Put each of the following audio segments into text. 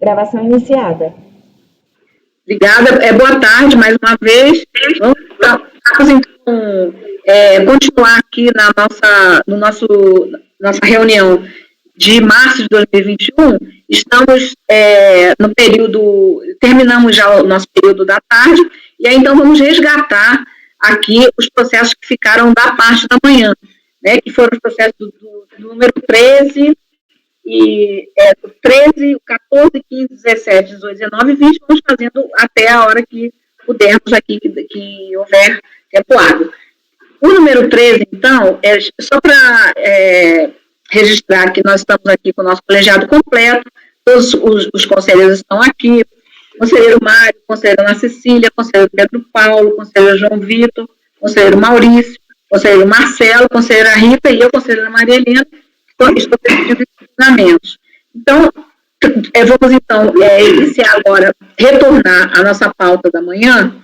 Gravação iniciada. Obrigada. Boa tarde, mais uma vez. Vamos então, continuar aqui na nossa reunião de março de 2021. Estamos no período, terminamos já o nosso período da tarde, e aí então vamos resgatar aqui os processos que ficaram da parte da manhã, né, que foram os processos do número 13, e 13, 14, 15, 17, 18, 19 e 20, vamos fazendo até a hora que pudermos aqui, que houver tempo hábil. O número 13, então, só para registrar que nós estamos aqui com o nosso colegiado completo, todos os conselheiros estão aqui, conselheiro Mário, conselheira Ana Cecília, conselheiro Pedro Paulo, conselheiro João Vitor, conselheiro Maurício, conselheiro Marcelo, conselheira Rita e eu, conselheira Maria Helena, estou pedindo ensinamentos. Então, vamos então iniciar agora, retornar à nossa pauta da manhã,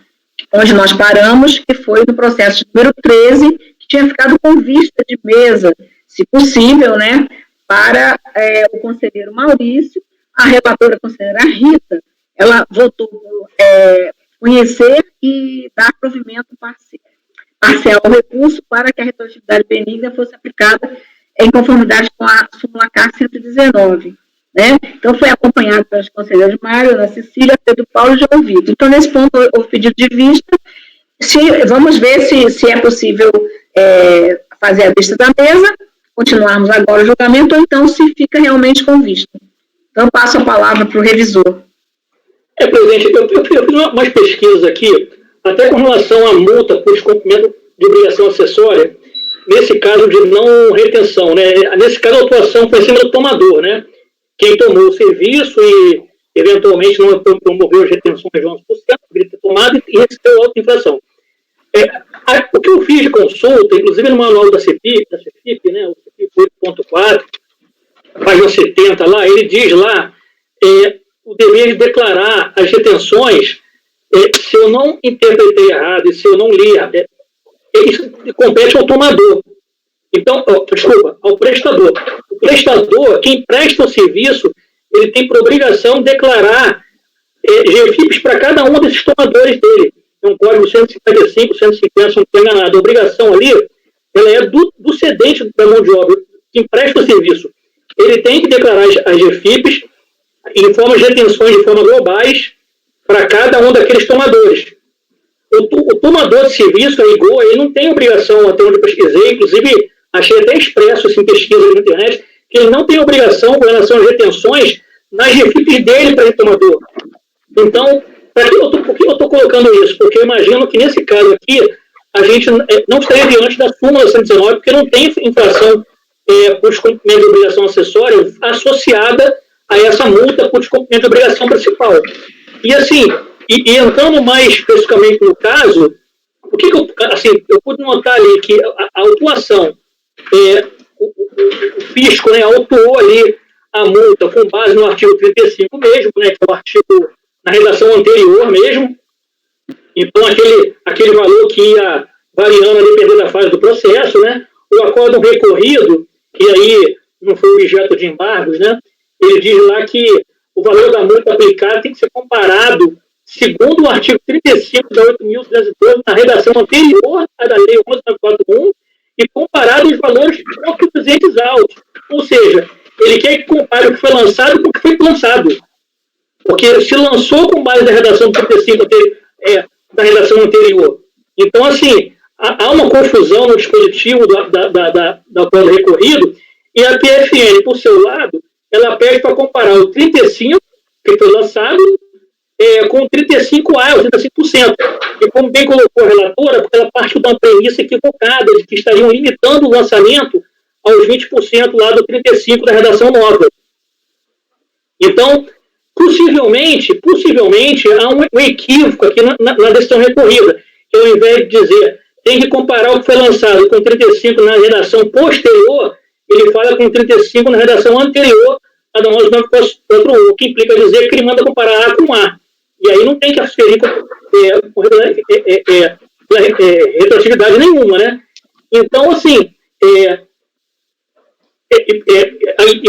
onde nós paramos, que foi no processo número 13, que tinha ficado com vista de mesa, se possível, né, para o conselheiro Maurício, a relatora conselheira Rita, ela votou por conhecer e dar provimento parcial ao recurso para que a retroatividade benigna fosse aplicada em conformidade com a súmula CAR 119, né? Então, foi acompanhado pelos conselheiros Mário, Ana Cecília, Pedro Paulo e João Vitor. Então, nesse ponto, houve pedido de vista. Vamos ver se é possível fazer a vista da mesa, continuarmos agora o julgamento, ou então se fica realmente com vista. Então, passo a palavra para o revisor. Presidente, eu fiz umas pesquisas aqui, até com relação à multa por descumprimento de obrigação acessória, nesse caso de não retenção, né? Nesse caso, a atuação foi em cima do tomador, né? Quem tomou o serviço e, eventualmente, não promoveu as retenções de 11%, deveria ter tomado e recebeu alta inflação. O que eu fiz de consulta, inclusive no manual da CEPIP, né? O CEPIP 8.4, página 70 lá, ele diz lá o dever de declarar as retenções, se eu não interpretei errado e se eu não li, isso compete ao tomador. Então, ao prestador. O prestador, quem presta o serviço, ele tem por obrigação declarar GFIPs para cada um desses tomadores dele. É um código 155, 150, se não estou enganado. A obrigação ali, ela é do cedente da mão de obra, quem presta o serviço. Ele tem que declarar as GFIPs em forma de retenções de forma globais para cada um daqueles tomadores. O tomador de serviço, a IGO, ele não tem obrigação, até onde eu pesquisei, inclusive achei até expresso em pesquisa na internet, que ele não tem obrigação com relação às retenções nas GFIPs dele para esse tomador. Então, por que eu estou colocando isso? Porque eu imagino que nesse caso aqui, a gente não estaria diante da súmula 119, porque não tem infração por descumprimento de obrigação acessória associada a essa multa por descumprimento de obrigação principal. E assim, e entrando mais especificamente no caso, o que eu pude notar ali que a autuação, o fisco, né, autuou ali a multa com base no artigo 35 mesmo, né, que é o artigo na redação anterior mesmo. Então, aquele valor que ia variando a depender da fase do processo, né, o acórdão recorrido, que aí não foi objeto de embargos, né, ele diz lá que o valor da multa aplicada tem que ser comparado segundo o artigo 35 da 8.312, na redação anterior à da Lei 11.941, e comparado os valores próprios entes autos. Ou seja, ele quer que compare o que foi lançado com o que foi lançado. Porque se lançou com base na redação 35 da redação anterior. Então, assim, há uma confusão no dispositivo da acordo recorrido, e a PFN, por seu lado, ela pede para comparar o 35, que foi lançado, com o 35A, o 35%. E como bem colocou a relatora, porque ela partiu de uma premissa equivocada, de que estariam limitando o lançamento aos 20% lá do 35% da redação nova. Então, possivelmente há um equívoco aqui na decisão recorrida, que ao invés de dizer tem que comparar o que foi lançado com 35% na redação posterior, ele fala com 35% na redação anterior a da 11.941, o que implica dizer que ele manda comparar A com A. E aí não tem que aferir retroatividade nenhuma, né? Então, assim,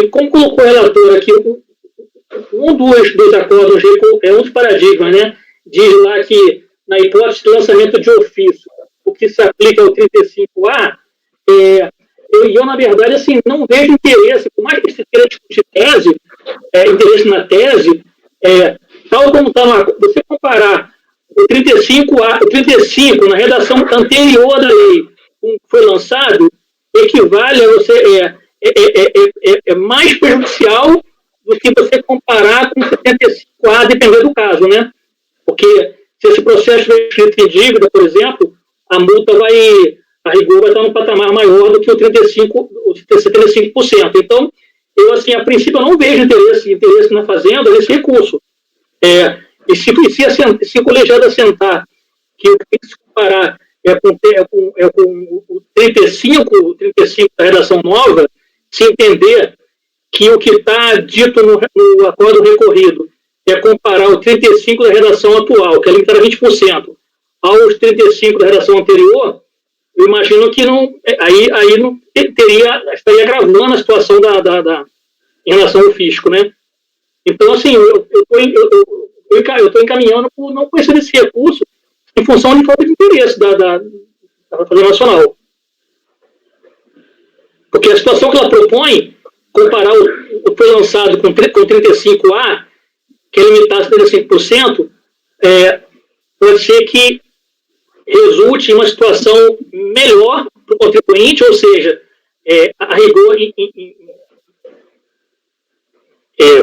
como colocou o relator aqui, um dos acordos, um dos paradigmas, né, diz lá que, na hipótese de lançamento de ofício, o que se aplica ao 35A, eu, na verdade, assim, não vejo interesse, por mais que se queira discutir tese, interesse na tese, tal como está lá, você comparar o 35A, o 35 na redação anterior da lei, que foi lançado, equivale a você, é mais prejudicial do que você comparar com o 75A, dependendo do caso, né? Porque se esse processo for escrito em dívida, por exemplo, a multa a rigor vai estar num patamar maior do que o 75%. Então, eu, assim, a princípio, eu não vejo interesse na Fazenda nesse recurso. E se o colegiado assentar que o que tem que se comparar com o 35 da redação nova, se entender que o que está dito no acordo recorrido é comparar o 35 da redação atual, que é limitada a 20%, aos 35 da redação anterior, eu imagino que aí não estaria agravando a situação em relação ao fisco, né? Então, assim, eu estou encaminhando por não conhecer esse recurso em função de falta de interesse da Fazenda Nacional. Porque a situação que ela propõe, comparar o que foi lançado com 35A, que é limitado a 75%, pode ser que resulte em uma situação melhor para o contribuinte, ou seja, a rigor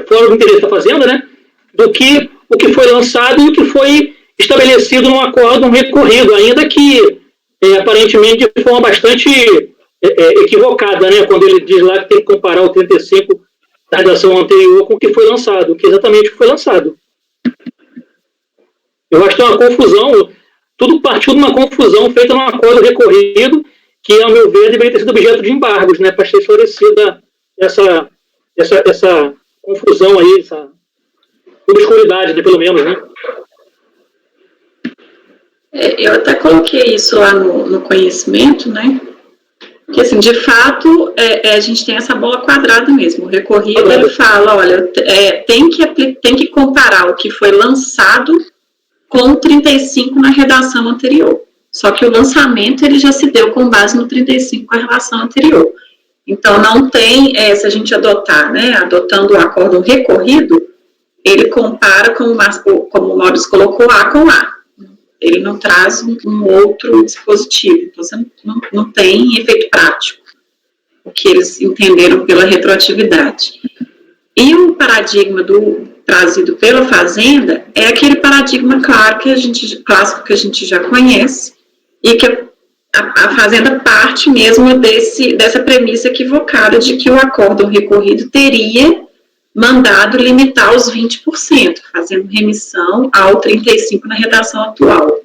fora do interesse da Fazenda, né, do que o que foi lançado e o que foi estabelecido no acordo recorrido, ainda que aparentemente de forma bastante equivocada, né, quando ele diz lá que tem que comparar o 35 da redação anterior com o que foi lançado, que é exatamente o que foi lançado. Eu acho que é uma confusão, tudo partiu de uma confusão feita no acordo recorrido, que, ao meu ver, deveria ter sido objeto de embargos, né, para ser esclarecida essa confusão aí, essa obscuridade, né, pelo menos, né? Eu até coloquei isso lá no conhecimento, né? Porque, assim, de fato, a gente tem essa bola quadrada mesmo. O recorrido, ele fala, olha, tem que comparar o que foi lançado com o 35 na redação anterior. Só que o lançamento, ele já se deu com base no 35 com a relação anterior. Então, não tem, se a gente adotar, né, adotando o acordo recorrido, ele compara, como o Maurício colocou, A com A. Ele não traz um outro dispositivo. Então, você não tem efeito prático, o que eles entenderam pela retroatividade. E o paradigma trazido pela Fazenda é aquele paradigma clássico que a gente já conhece, e que a Fazenda parte mesmo dessa premissa equivocada de que o acórdão recorrido teria mandado limitar os 20%, fazendo remissão ao 35% na redação atual.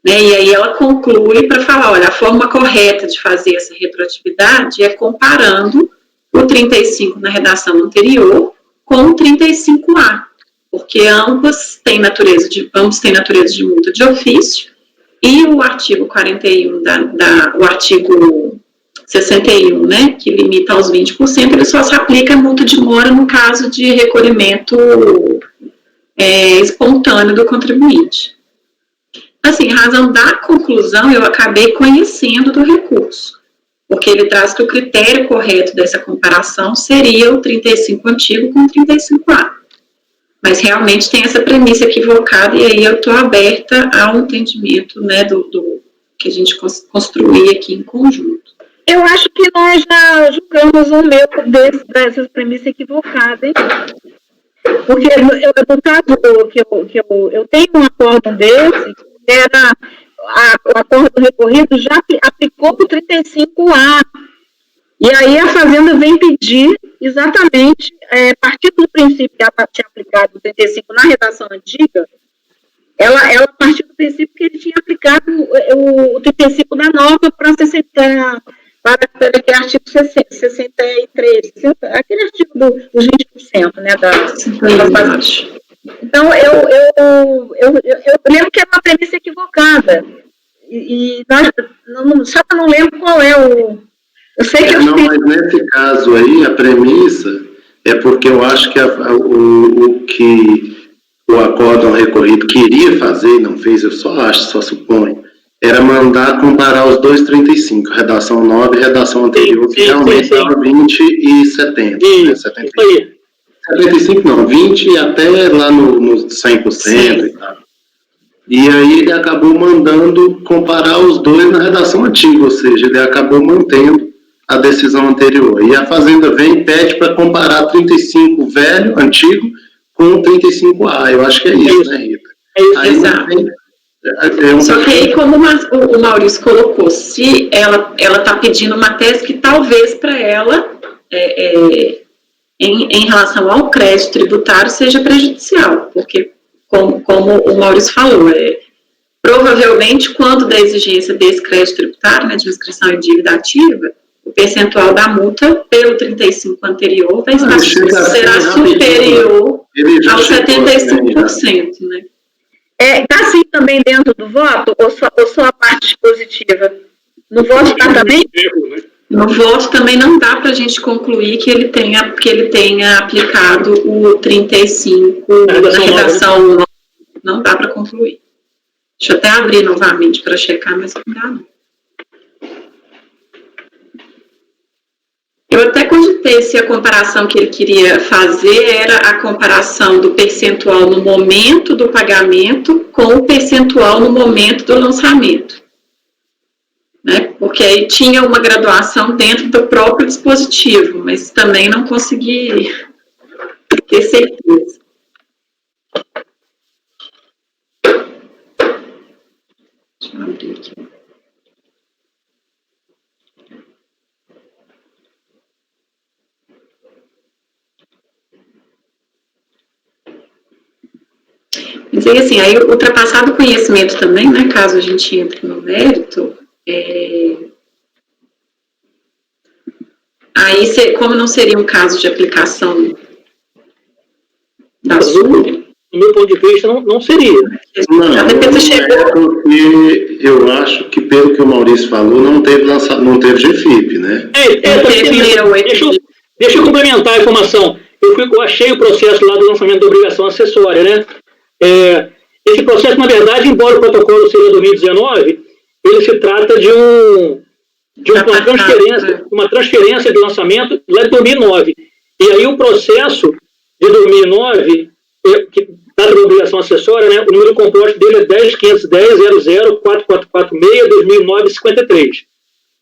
Né? E aí ela conclui para falar, olha, a forma correta de fazer essa retroatividade é comparando o 35% na redação anterior com o 35A, porque ambos têm natureza de multa de ofício, e o artigo 41, o artigo 61, né, que limita aos 20%, ele só se aplica a multa de mora no caso de recolhimento espontâneo do contribuinte. Assim, em razão da conclusão, eu acabei conhecendo do recurso, porque ele traz que o critério correto dessa comparação seria o 35 antigo com o 35A. Mas realmente tem essa premissa equivocada, e aí eu estou aberta ao entendimento, né, do que a gente construir aqui em conjunto. Eu acho que nós já julgamos um meu dessas premissas equivocadas, hein? Porque no caso que eu tenho um acordo desse, era o acordo recorrido já aplicou para o 35A. E aí a Fazenda vem pedir exatamente, a partir do princípio que ela tinha aplicado o 35 na redação antiga, ela partiu do princípio que ele tinha aplicado o 35 na nova para aquele artigo 63, aquele artigo dos 20%, né, das Então, eu lembro que era uma premissa equivocada, só que eu não lembro qual é o... Eu sei que mas nesse caso aí, a premissa é porque eu acho que o que o acórdão recorrido queria fazer, e não fez, eu só acho, só suponho, era mandar comparar os dois 35, redação 9 e redação anterior, que realmente estava 20 e 70. Isso, né, 75 não, 20 e até lá no 100% e tal. E aí ele acabou mandando comparar os dois na redação antiga, ou seja, ele acabou mantendo a decisão anterior. E a Fazenda vem e pede para comparar 35 velho, antigo, com 35A. Eu acho que é isso, né, Rita? É isso, aí exato. Só que aí, como o Maurício colocou, se ela está pedindo uma tese que talvez para ela, em relação ao crédito tributário, seja prejudicial, porque, como o Maurício falou, provavelmente, quando da exigência desse crédito tributário, né, de inscrição em dívida ativa, o percentual da multa pelo 35 anterior será superior aos 75%, né? Está assim também dentro do voto, ou só a parte dispositiva? No voto está também? No voto também não dá para a gente concluir que ele tenha aplicado o 35 na redação. Não dá para concluir. Deixa eu até abrir novamente para checar, mas não dá não. Eu até cogitei se a comparação que ele queria fazer era a comparação do percentual no momento do pagamento com o percentual no momento do lançamento. Né? Porque aí tinha uma graduação dentro do próprio dispositivo, mas também não consegui ter certeza. Deixa eu abrir aqui. Mas aí, assim, aí ultrapassado o conhecimento também, né, caso a gente entre no mérito, aí, como não seria um caso de aplicação da súmula... Do meu ponto de vista, não seria. Não, porque eu acho que, pelo que o Maurício falou, não teve GFIP, né? Deixa eu complementar a informação. Eu achei o processo lá do lançamento da obrigação acessória, né? Esse processo, na verdade, embora o protocolo seja 2019, ele se trata de uma transferência de lançamento lá de 2009. E aí o processo de 2009, que trata da obrigação acessória, né, o número composto dele é 10.510.00.4446.2009.53.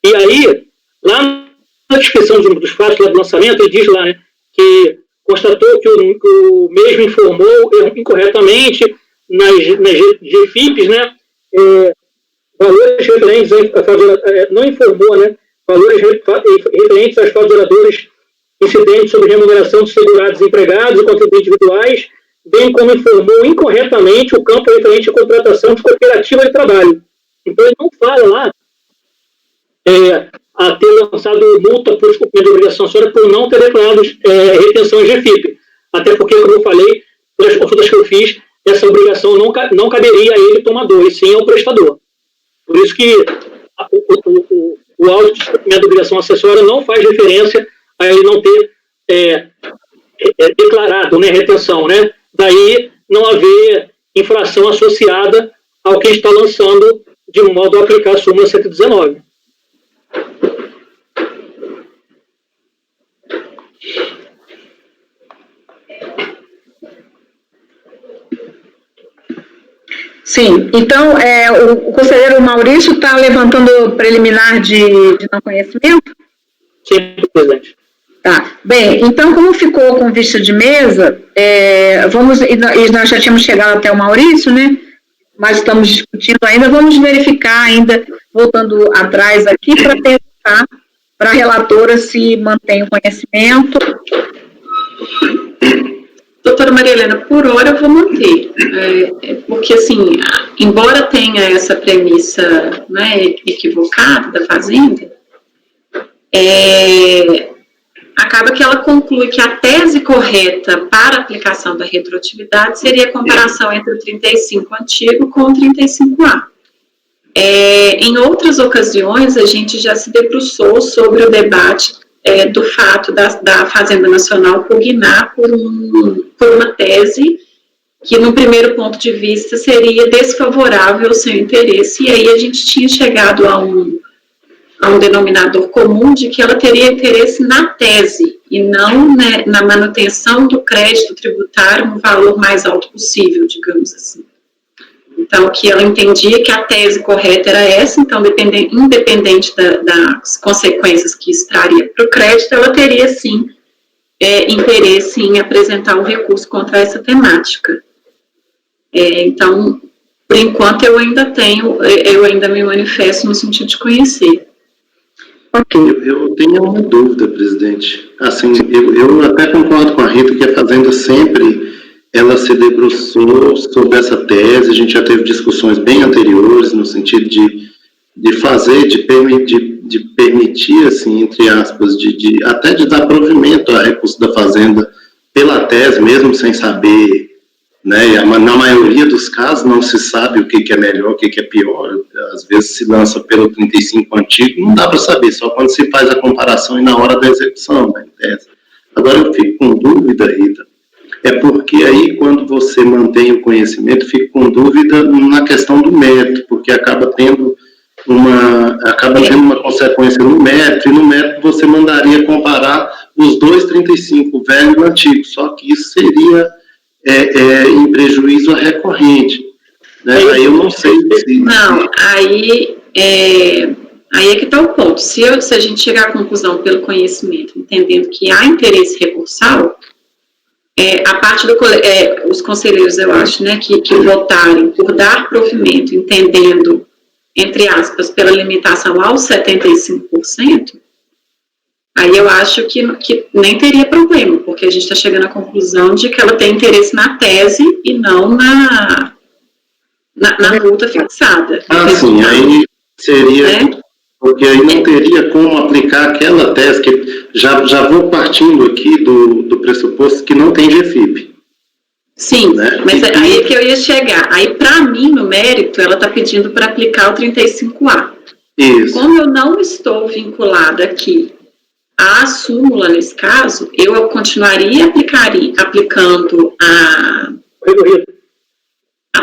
E aí, lá na descrição dos fatos lá do lançamento, ele diz lá, né, que constatou que o mesmo informou incorretamente nas GFIPs, né, valores referentes não informou, né, valores referentes aos favoradores incidentes sobre remuneração dos segurados empregados e contribuintes individuais, bem como informou incorretamente o campo referente à contratação de cooperativa de trabalho. Então, ele não fala lá a ter lançado multa por descumprimento de obrigação acessória por não ter declarado retenção em GFIP. Até porque, como eu falei, pelas consultas que eu fiz, essa obrigação não caberia a ele, tomador, e sim ao prestador. Por isso que o auto de descumprimento de obrigação acessória não faz referência a ele não ter declarado, né, retenção, né? Daí não haver infração associada ao que está lançando de modo a aplicar a súmula 119. Sim, então o conselheiro Maurício está levantando preliminar de não conhecimento? Sim, presidente. Tá, bem, então como ficou com vista de mesa, nós já tínhamos chegado até o Maurício, né, mas estamos discutindo ainda, vamos verificar ainda, voltando atrás aqui, para perguntar para a relatora se mantém o conhecimento. Doutora Maria Helena, por hora eu vou manter, porque assim, embora tenha essa premissa, né, equivocada da Fazenda, acaba que ela conclui que a tese correta para a aplicação da retroatividade seria a comparação entre o 35 antigo com o 35A. Em outras ocasiões, a gente já se debruçou sobre o debate do fato da Fazenda Nacional pugnar por uma tese que, no primeiro ponto de vista, seria desfavorável ao seu interesse, e aí a gente tinha chegado a um denominador comum de que ela teria interesse na tese, e não, né, na manutenção do crédito tributário no valor mais alto possível, digamos assim. Então, que ela entendia que a tese correta era essa, então, independente das consequências que isso traria para o crédito, ela teria, sim, interesse em apresentar um recurso contra essa temática. Então, por enquanto, eu ainda me manifesto no sentido de conhecer. Ok, eu tenho uma dúvida, presidente. Assim, eu até concordo com a Rita que a Fazenda sempre ela se debruçou sobre essa tese. A gente já teve discussões bem anteriores no sentido de permitir, assim, entre aspas, até de dar provimento a recurso da Fazenda pela tese, mesmo sem saber, né? Na maioria dos casos não se sabe o que é melhor, o que é pior. Às vezes se lança pelo 35 antigo, não dá para saber, só quando se faz a comparação e na hora da execução da tese. Agora eu fico com dúvida, Rita, porque aí quando você mantém o conhecimento, fico com dúvida na questão do mérito, porque acaba tendo uma consequência no mérito, e no mérito você mandaria comparar os dois 35, o velho e o antigo, só que isso seria em prejuízo à recorrente. Né? Aí eu não sei se... Não, aí é que está o ponto. Se a gente chegar à conclusão pelo conhecimento, entendendo que há interesse recursal, a parte os conselheiros, eu acho, né, que votarem por dar provimento, entendendo, entre aspas, pela limitação aos 75%, aí eu acho que nem teria problema, porque a gente está chegando à conclusão de que ela tem interesse na tese e não na multa fixada. Sim, aí seria... Porque aí não teria como aplicar aquela tese, que já vou partindo aqui do pressuposto que não tem GFIP. Sim, né? Mas aí é que eu ia chegar. Aí, para mim, no mérito, ela está pedindo para aplicar o 35A. Isso. Como eu não estou vinculada aqui à súmula nesse caso, eu continuaria aplicando a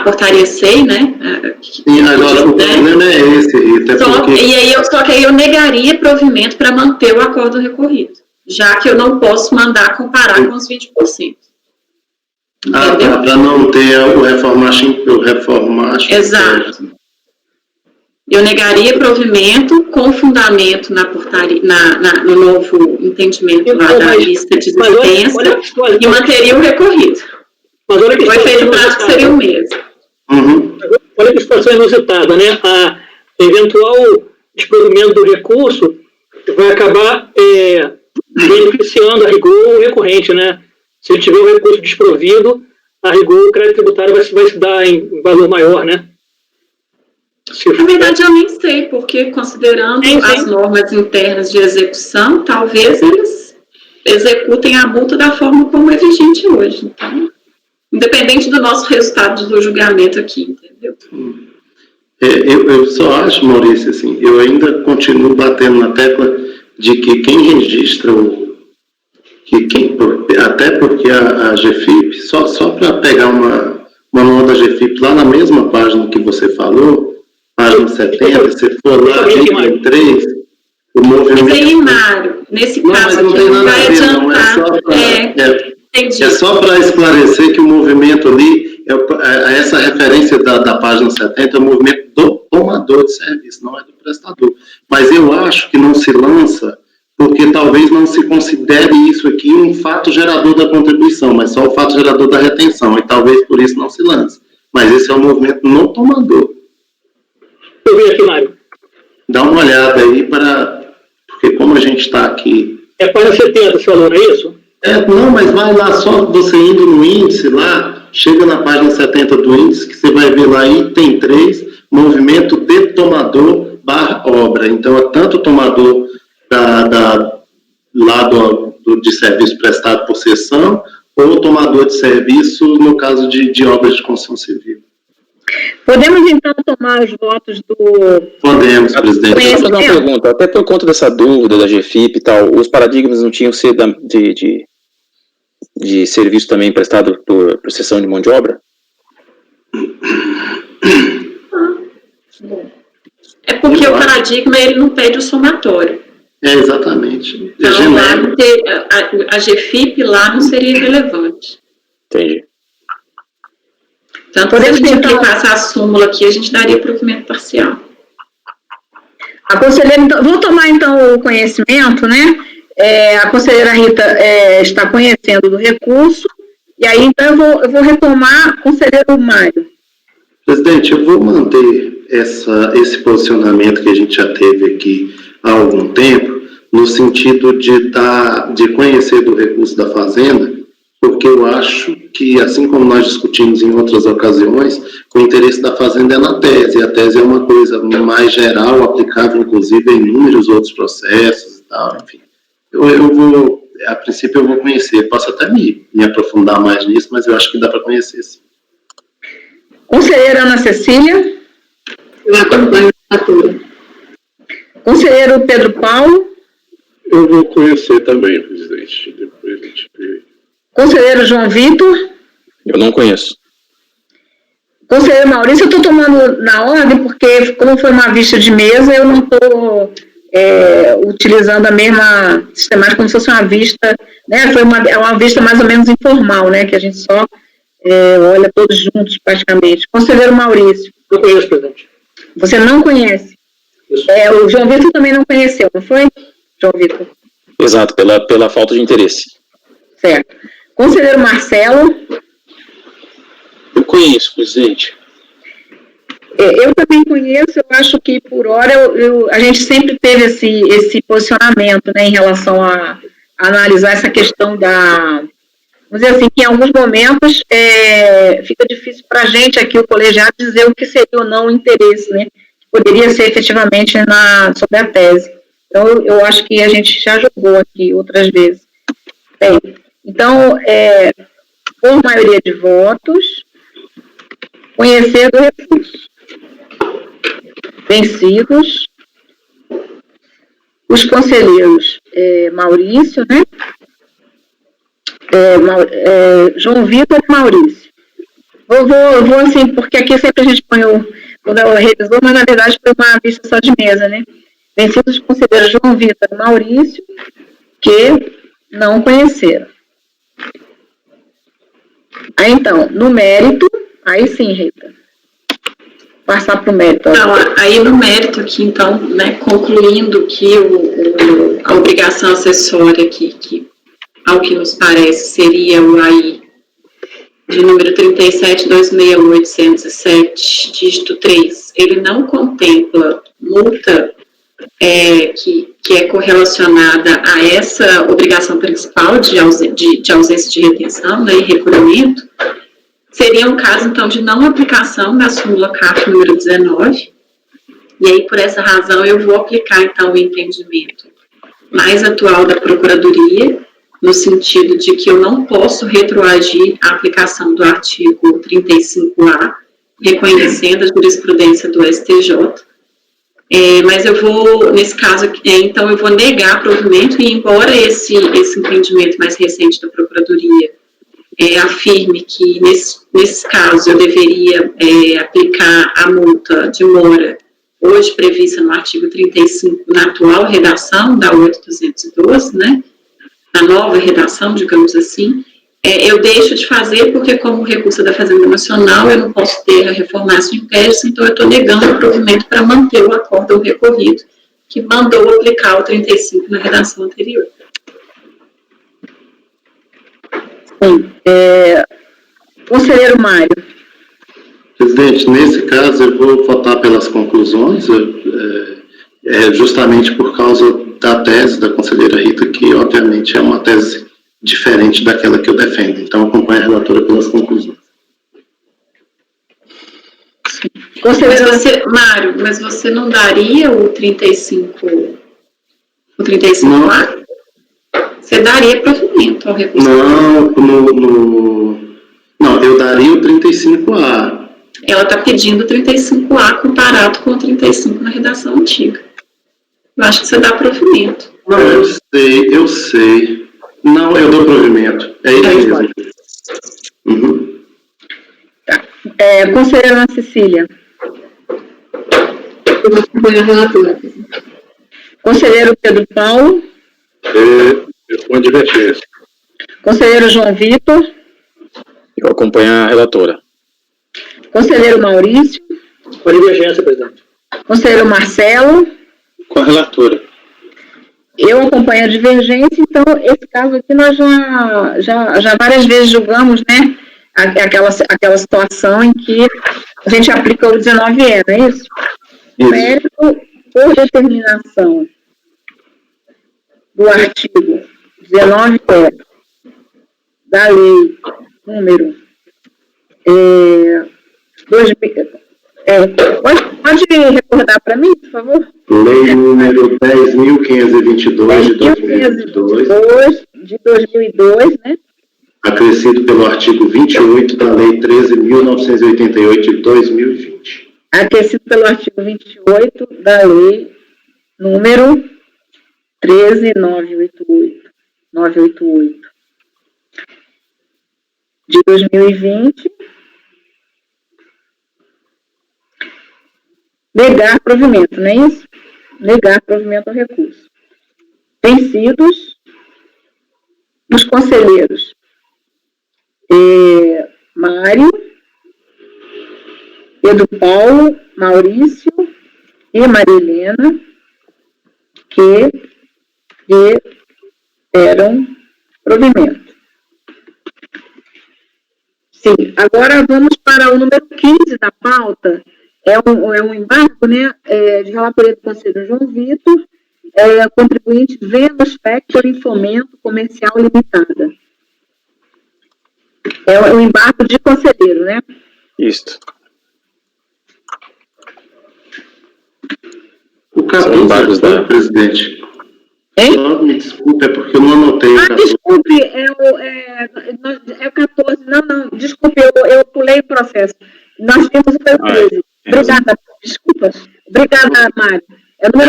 portaria 6, né? Sim, agora o problema é esse, Rita. Só que aí eu negaria provimento para manter o acordo recorrido, já que eu não posso mandar comparar com os 20%. Para não ter o reformacho. Exato. Eu negaria provimento com fundamento na portaria, no novo entendimento lá da lista de dispensa e manteria o recorrido. Mas olha que o efeito prático seria o mesmo. Uhum. Olha que situação inusitada, né? A eventual desprovimento do recurso vai acabar beneficiando a rigor o recorrente, né? Se ele tiver o recurso desprovido, a rigor o crédito tributário vai se dar em valor maior, né? Na verdade, eu nem sei, porque considerando as normas internas de execução, talvez eles executem a multa da forma como é vigente hoje. Então, independente do nosso resultado do julgamento aqui, entendeu? Eu só acho, Maurício, assim, eu ainda continuo batendo na tecla de que quem registra até porque a GFIP, só para pegar uma nota da GFIP lá na mesma página que você falou, página 70, você for lá, item 3, o movimento... Mas aí, Mário, nesse caso aqui, não vai adiantar. É só para esclarecer que o movimento ali, essa referência da página 70 é o movimento do tomador de serviço, não é do prestador. Mas eu acho que não se lança porque talvez não se considere isso aqui um fato gerador da contribuição, mas só o fato gerador da retenção, e talvez por isso não se lance. Mas esse é o movimento no tomador. Eu vi aqui, Mário. Dá uma olhada aí porque como a gente está aqui... É página 70, você falou, não é isso? Não, mas vai lá, só você indo no índice lá, chega na página 70 do índice, que você vai ver lá, item 3, movimento de tomador / obra. Então, é tanto o tomador de serviço prestado por seção, ou o tomador de serviço no caso de obras de construção civil. Podemos, então, tomar os votos do... Podemos, presidente. Eu vou fazer uma pergunta, até por conta dessa dúvida da GFIP e tal, os paradigmas não tinham que ser de serviço também prestado por cessão de mão de obra? É porque o paradigma ele não pede o somatório. Exatamente. Então, a GFIP lá não seria relevante. Entendi. Tanto que se a gente aplicasse a súmula aqui, a gente daria provimento parcial. A conselheira, então, vou tomar então o conhecimento, né? A conselheira Rita está conhecendo do recurso, e aí então eu vou retomar, conselheiro Mário. Presidente, eu vou manter esse posicionamento que a gente já teve aqui há algum tempo, no sentido de conhecer do recurso da Fazenda, porque eu acho que, assim como nós discutimos em outras ocasiões, o interesse da Fazenda é na tese, e a tese é uma coisa mais geral, aplicável inclusive em inúmeros outros processos e tal, enfim. A princípio eu vou conhecer, posso até me aprofundar mais nisso, mas eu acho que dá para conhecer, sim. Conselheira Ana Cecília. Eu acompanho a relatora. Conselheiro Pedro Paulo. Eu vou conhecer também, presidente. Depois a gente vê. Conselheiro João Vitor. Eu não conheço. Conselheiro Maurício, eu estou tomando na ordem, porque como foi uma vista de mesa, eu não estou utilizando a mesma sistemática, como se fosse uma vista, né? Foi uma vista mais ou menos informal, né? Que a gente só olha todos juntos, praticamente. Conselheiro Maurício. Eu conheço, presidente. Você não conhece? Isso. O João Vitor também não conheceu, não foi, João Vitor? Exato, pela falta de interesse. Certo. Conselheiro Marcelo. Eu conheço, presidente. Eu também conheço, eu acho que por hora a gente sempre teve esse posicionamento, né, em relação a analisar essa questão vamos dizer assim, que em alguns momentos fica difícil para a gente aqui, o colegiado, dizer o que seria ou não o interesse, né, que poderia ser efetivamente sobre a tese. Então, eu acho que a gente já jogou aqui outras vezes. Bem, então, por maioria de votos, conhecer do recurso. Vencidos os conselheiros Maurício, né? João Vitor e Maurício. Eu vou assim, porque aqui sempre a gente põe quando ela revisou, mas na verdade foi uma vista só de mesa, né? Vencidos os conselheiros João Vitor e Maurício, que não conheceram. Aí então, no mérito, aí sim, Rita. Passar para o mérito. Então, aí no mérito aqui, então, né, concluindo que a obrigação acessória aqui, que ao que nos parece seria o AI de número 37.268.107, dígito 3, ele não contempla multa que é correlacionada a essa obrigação principal de ausência de retenção, né, e recolhimento. Seria um caso, então, de não aplicação da súmula CAF número 19, e aí, por essa razão, eu vou aplicar, então, o entendimento mais atual da Procuradoria, no sentido de que eu não posso retroagir a aplicação do artigo 35A, reconhecendo a jurisprudência do STJ, mas eu vou, nesse caso, então, eu vou negar provimento, e embora esse entendimento mais recente da Procuradoria afirme que, nesse caso, eu deveria aplicar a multa de mora, hoje prevista no artigo 35, na atual redação da 8.212, né, na nova redação, digamos assim, eu deixo de fazer porque, como recurso da Fazenda Nacional, eu não posso ter a reformação impéris, então eu estou negando o provimento para manter o acórdão recorrido, que mandou aplicar o 35 na redação anterior. Sim. Conselheiro Mário. Presidente, nesse caso eu vou votar pelas conclusões, justamente por causa da tese da conselheira Rita, que obviamente é uma tese diferente daquela que eu defendo. Então, acompanho a relatora pelas conclusões. Mário, mas você não daria o 35A? Você daria provimento ao recurso? Não, eu daria o 35A. Ela está pedindo 35A comparado com o 35 na redação antiga. Eu acho que você dá provimento. Não, eu sei. Não, eu dou provimento. É isso mesmo. Uhum. Conselheira Ana Cecília. Eu acompanho a relatora. Conselheiro Pedro Paulo. Com advertência. Conselheiro João Vitor. Eu acompanho a relatora. Conselheiro Maurício. Com divergência, presidente. Conselheiro Marcelo. Com a relatora. Eu acompanho a divergência, então esse caso aqui nós já várias vezes julgamos, né, aquela situação em que a gente aplica o 19E, não é isso? Isso. Mérito por determinação do artigo 19E da lei número 2000, pode recordar para mim, por favor? Lei número 10.522 de 2002, né? Acrescido pelo artigo 28 da Lei 13.988 de 2020. Acrescido pelo artigo 28 da Lei número 13.988 de 2020. Negar provimento, não é isso? Negar provimento ao recurso. Vencidos os conselheiros Mário, Pedro Paulo, Maurício e Maria Helena, que deram provimento. Sim, agora vamos para o número 15 da pauta. É um embargo, né, de relatoria do conselheiro João Vitor, contribuinte Venus Factory Fomento Comercial Limitada. É um embargo de conselheiro, né? Isso. O 14, presidente. Hein? Só me desculpe, é porque eu não anotei o 14. Desculpe, é o 14. Não, desculpe, eu pulei o processo. Nós temos o 13. Obrigada, desculpa. Obrigada, Mário. Eu vi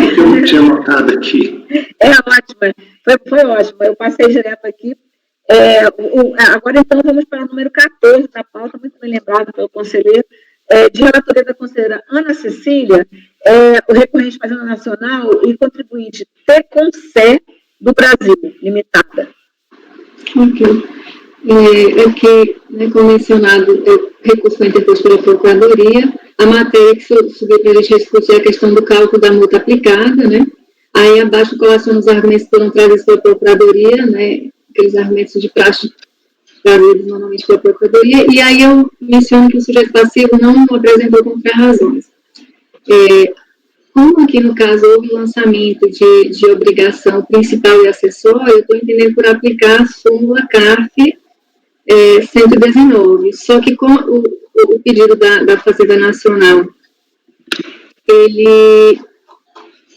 porque eu não tinha anotado aqui. Ótimo, foi ótimo. Eu passei direto aqui. Agora, então, vamos para o número 14 da pauta, muito bem lembrado pelo conselheiro, de relatoria da conselheira Ana Cecília, o recorrente Fazenda Nacional e contribuinte Teconsé do Brasil, limitada. Ok. Aqui, né, como mencionado, recurso foi interposto pela Procuradoria. A matéria que subiu para a gente discutir é a questão do cálculo da multa aplicada, né? Aí, abaixo, colação dos argumentos que foram trazidos pela Procuradoria, né? Aqueles argumentos de praxe trazidos normalmente pela Procuradoria. E aí eu menciono que o sujeito passivo não apresentou contrarrazões. Como aqui no caso houve lançamento de obrigação principal e acessória, eu estou entendendo por aplicar a súmula CARF 119. Só que com o pedido da Fazenda Nacional,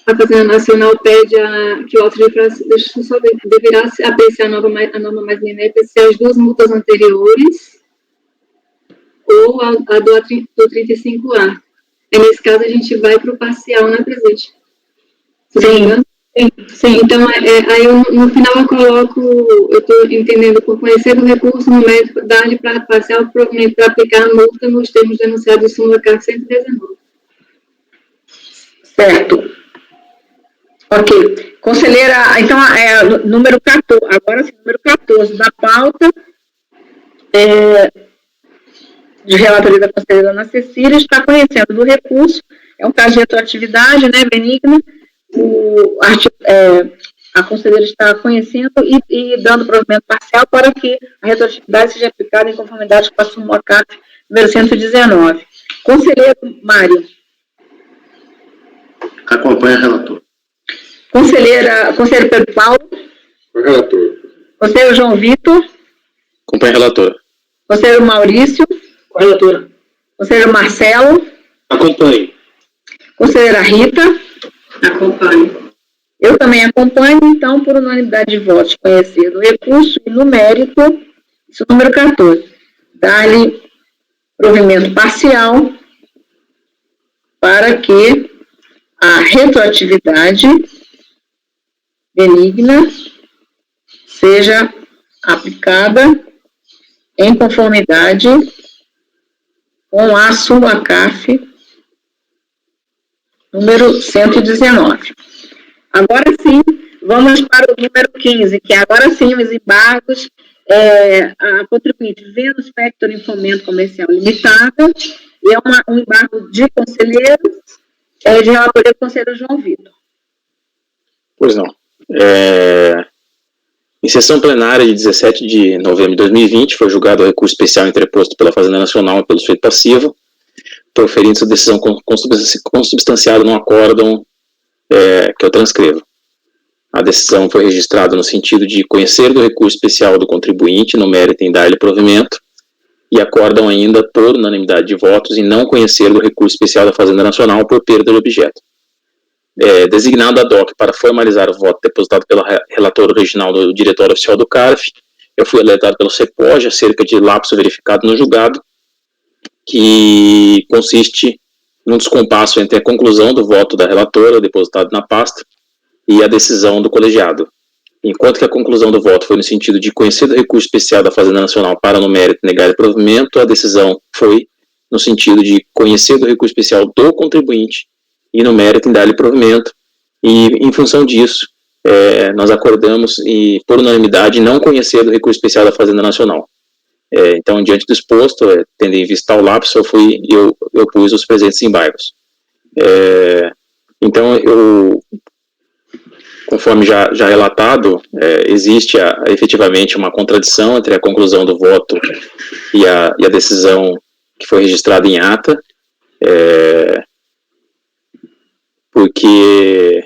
a Fazenda Nacional pede que o auto de infração, deixa eu só ver, deverá apreciar a norma mais linear, se as duas multas anteriores ou a do 35A. Nesse caso, a gente vai para o parcial, né, presidente? Sim. Então, aí no final eu coloco, eu estou entendendo, por conhecer o recurso no mérito, dar-lhe para parcial provimento para aplicar a multa nos termos denunciados em súmula CARF 119. Certo. Ok. Conselheira, então, número 14, agora sim, número 14 da pauta, de relatoria da conselheira Ana Cecília, está conhecendo do recurso, é um caso de retroatividade, né, benigna, a conselheira está conhecendo e dando provimento parcial para que a retroatividade seja aplicada em conformidade com a súmula CARF número 119. Conselheiro Mário. Acompanha a relatora. Conselheiro Pedro Paulo. Com a relatora. Conselheiro João Vitor. Acompanha a relatora. Conselheiro Maurício. Com a relatora. Conselheiro Marcelo. Acompanhe. Conselheira Rita. Acompanho. Eu também acompanho, então, por unanimidade de votos, conhecer o recurso e no mérito, isso é o número 14. Dá-lhe provimento parcial para que a retroatividade benigna seja aplicada em conformidade com a súmula CAF número 119. Agora sim, vamos para o número 15, que agora sim os embargos, a contribuinte Venus Factoring Fomento Comercial Limitada, e é um embargo de conselheiros, de relatoria do conselheiro João Vitor. Pois não. Em sessão plenária de 17 de novembro de 2020, foi julgado o recurso especial interposto pela Fazenda Nacional e pelo sujeito passivo, proferindo sua decisão consubstanciada no acórdão que eu transcrevo. A decisão foi registrada no sentido de conhecer do recurso especial do contribuinte no mérito em dar-lhe provimento, e acordam ainda por unanimidade de votos em não conhecer do recurso especial da Fazenda Nacional por perda de objeto. Designado a DOC para formalizar o voto depositado pela relatora original do Diretório Oficial do CARF, eu fui alertado pelo CEPOJ acerca de lapso verificado no julgado, que consiste num descompasso entre a conclusão do voto da relatora, depositado na pasta, e a decisão do colegiado. Enquanto que a conclusão do voto foi no sentido de conhecer do recurso especial da Fazenda Nacional para no mérito negar o provimento, a decisão foi no sentido de conhecer do recurso especial do contribuinte e no mérito em dar-lhe provimento, e em função disso, nós acordamos e, por unanimidade, não conhecer do recurso especial da Fazenda Nacional. Então, diante do exposto, tendo em vista o lapso, eu pus os presentes embargos. Então, conforme já relatado, existe efetivamente uma contradição entre a conclusão do voto e a decisão que foi registrada em ata, porque,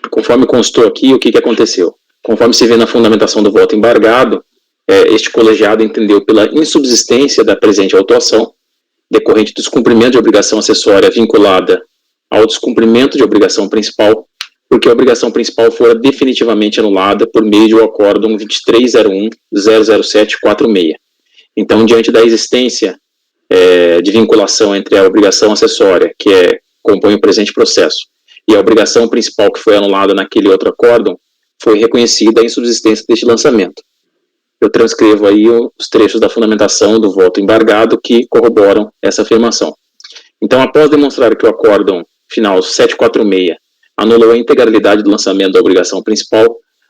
conforme constou aqui, o que aconteceu? Conforme se vê na fundamentação do voto embargado, este colegiado entendeu pela insubsistência da presente autuação, decorrente do descumprimento de obrigação acessória vinculada ao descumprimento de obrigação principal, porque a obrigação principal fora definitivamente anulada por meio do acórdão 2301-00746. Então, diante da existência de vinculação entre a obrigação acessória, que compõe o presente processo, e a obrigação principal que foi anulada naquele outro acórdão, foi reconhecida a insubsistência deste lançamento. Eu transcrevo aí os trechos da fundamentação do voto embargado que corroboram essa afirmação. Então, após demonstrar que o acórdão final 746 anulou a integralidade do lançamento da obrigação principal,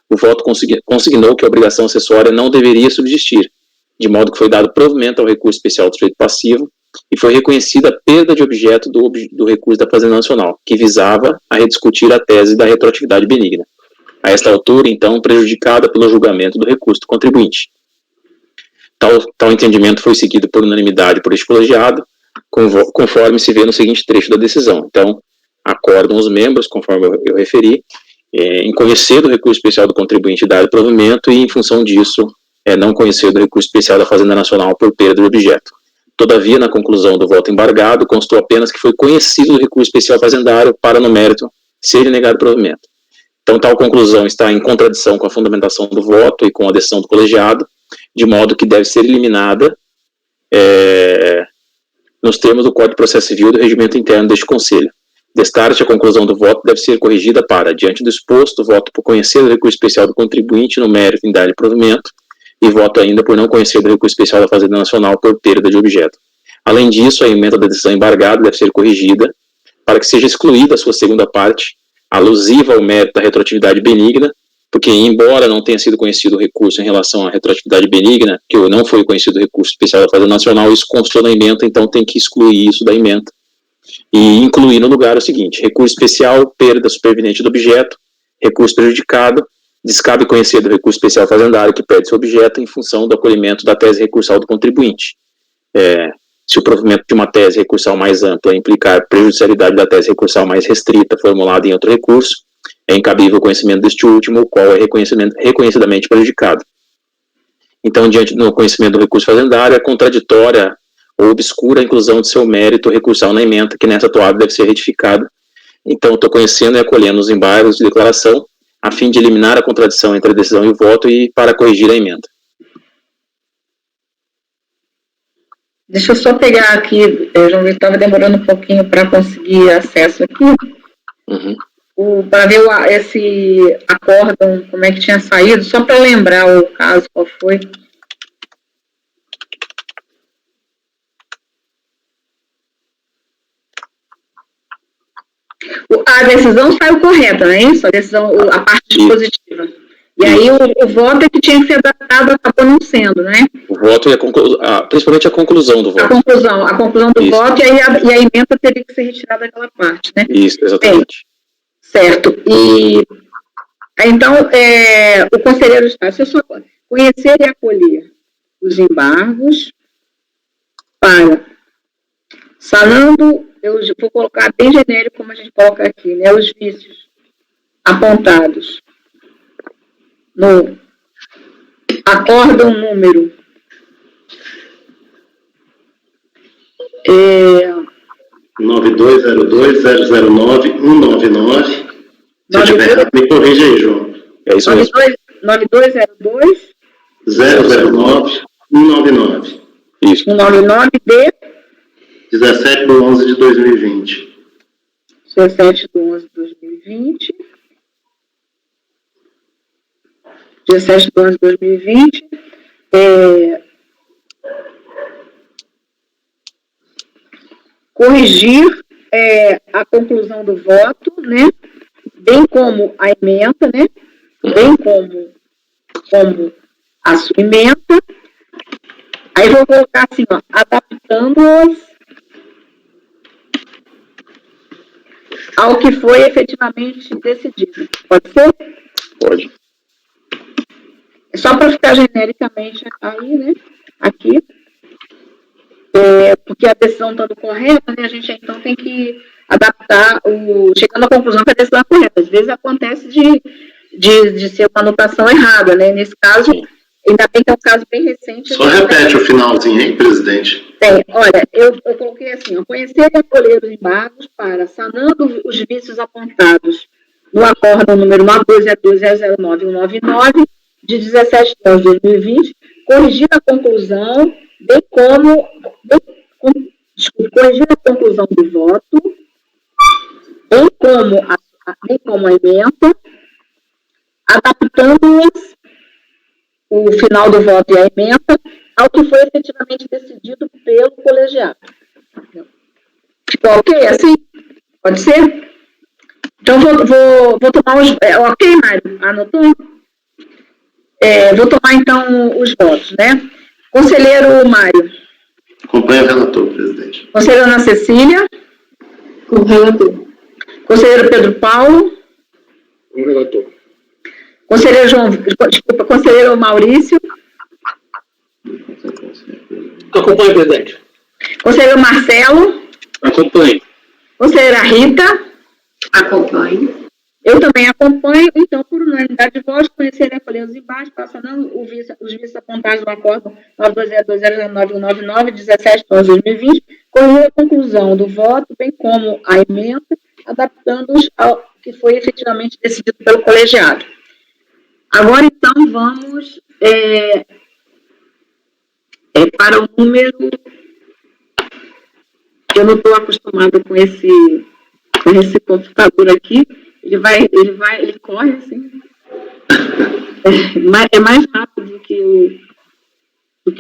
o voto consignou que a obrigação acessória não deveria subsistir, de modo que foi dado provimento ao recurso especial do sujeito passivo e foi reconhecida a perda de objeto do recurso da Fazenda Nacional, que visava a rediscutir a tese da retroatividade benigna. A esta altura, então, prejudicada pelo julgamento do recurso do contribuinte. Tal entendimento foi seguido por unanimidade por este colegiado, conforme se vê no seguinte trecho da decisão. Então, acordam os membros, conforme eu referi, em conhecer do recurso especial do contribuinte e dar provimento, e, em função disso, não conhecer do recurso especial da Fazenda Nacional por perda de objeto. Todavia, na conclusão do voto embargado, constou apenas que foi conhecido o recurso especial fazendário para, no mérito, ser negado provimento. Então, tal conclusão está em contradição com a fundamentação do voto e com a decisão do colegiado, de modo que deve ser eliminada nos termos do Código de Processo Civil e do regimento interno deste Conselho. Destarte, a conclusão do voto deve ser corrigida para, diante do exposto, voto por conhecer o recurso especial do contribuinte no mérito em dar-lhe provimento, e voto ainda por não conhecer o recurso especial da Fazenda Nacional por perda de objeto. Além disso, a emenda da decisão embargada deve ser corrigida para que seja excluída a sua segunda parte, alusiva ao mérito da retroatividade benigna, porque, embora não tenha sido conhecido o recurso em relação à retroatividade benigna, que não foi conhecido o recurso especial da Fazenda Nacional, isso constou na emenda, então tem que excluir isso da emenda. E incluir no lugar o seguinte: recurso especial, perda superveniente do objeto, recurso prejudicado, descabe conhecer do recurso especial fazendário que perde seu objeto em função do acolhimento da tese recursal do contribuinte. Se o provimento de uma tese recursal mais ampla implicar prejudicialidade da tese recursal mais restrita formulada em outro recurso, é incabível o conhecimento deste último, o qual é reconhecidamente prejudicado. Então, diante do conhecimento do recurso fazendário, é contraditória ou obscura a inclusão de seu mérito recursal na ementa, que nessa toada deve ser retificada. Então, estou conhecendo e acolhendo os embargos de declaração, a fim de eliminar a contradição entre a decisão e o voto e para corrigir a emenda. Deixa eu só pegar aqui, João Vitor, estava demorando um pouquinho para conseguir acesso aqui, para ver esse acórdão, como é que tinha saído, só para lembrar o caso, qual foi. A decisão saiu correta, não é isso? A parte dispositiva. E aí o voto é que tinha que ser adaptado, acabou não sendo, né? O voto e principalmente a conclusão do voto. A conclusão do voto e a emenda teria que ser retirada daquela parte, né? Isso, exatamente. Certo. E então, o conselheiro está, deixa eu só conhecer e acolher os embargos para, sanando, eu vou colocar bem genérico, como a gente coloca aqui, né? Os vícios apontados no acórdão número 9202-009-199. Se tiver errado, me corrija aí, João. É isso mesmo. 9202 009-199. Isso. 199 de 17/11/2020. 17/11/2020. 17/11/2020. Corrigir a conclusão do voto, né? Bem como a emenda, né? Bem como a sua emenda. Aí vou colocar assim, ó, adaptando-os ao que foi efetivamente decidido. Pode ser? Pode. É só para ficar genericamente aí, né? Aqui. Porque a decisão estando correta, né? A gente então tem que adaptar, chegando à conclusão que a decisão é correta. Às vezes acontece de ser uma anotação errada, né? Nesse caso, ainda bem que é um caso bem recente. Só repete o finalzinho, hein, presidente? Olha, eu coloquei assim, ó, conhecer e acolher os embargos para, sanando os vícios apontados no acórdão número 9202-009-199, de 17/11/2020, corrigir a conclusão, corrigir a conclusão do voto, bem como a emenda, adaptando-os, o final do voto e a emenda, ao que foi efetivamente decidido pelo colegiado. Ficou ok? Assim? Pode ser? Então, vou tomar os... ok, Mário? Anotou? Vou tomar, então, os votos, né? Conselheiro Mário. Acompanha o relator, presidente. Conselheira Ana Cecília. Com o relator. Conselheiro Pedro Paulo. Com o relator. Conselheiro Maurício. Acompanhe, presidente. Conselheiro Marcelo. Acompanhe. Conselheira Rita. Acompanho. Eu também acompanho, então, por unanimidade de votos, conhecer e acolher os embargos, passando os vícios apontados no acordo 9202-009-199, 17/11/2020, corrigir a conclusão do voto, bem como a emenda, adaptando-os ao que foi efetivamente decidido pelo colegiado. Agora, então, vamos para o número... Eu não estou acostumada com esse computador aqui. Ele corre assim. É mais rápido do que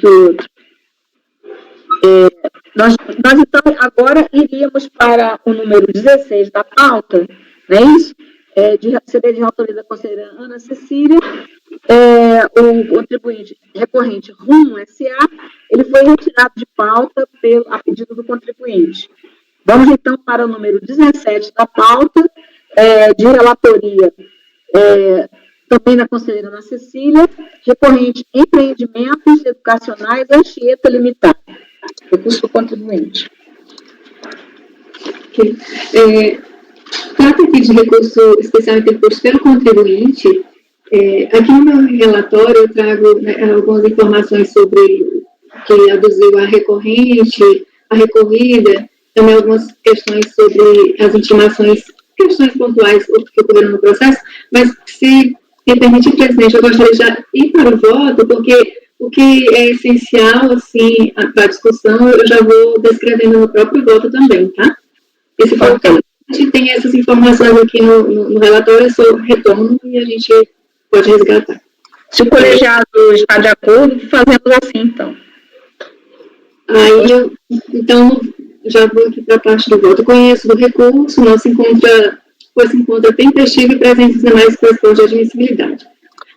o outro. Nós, então, agora iríamos para o número 16 da pauta, não é isso? De autoria da conselheira Ana Cecília, o contribuinte recorrente RUM SA, ele foi retirado de pauta a pedido do contribuinte. Vamos, então, para o número 17 da pauta, de relatoria, também da conselheira Ana Cecília, recorrente empreendimentos educacionais Anchieta Limitada. Recurso do contribuinte. Okay. Trata aqui de recurso especial interposto pelo contribuinte. Aqui no meu relatório eu trago algumas informações sobre que aduziu a recorrente, a recorrida, também algumas questões sobre as intimações, questões pontuais que ocorreram no processo, mas se me permitir, presidente, eu gostaria de já ir para o voto, porque o que é essencial, assim, para a discussão, eu já vou descrevendo no próprio voto também, tá? Esse foi o tema. A gente tem essas informações aqui no relatório, eu só retorno e a gente pode resgatar. Se o colegiado está de acordo, fazemos assim, então. Aí, então, já vou aqui para a parte do voto. Conheço do recurso, não se encontra tempestivo e presente os demais questões de admissibilidade.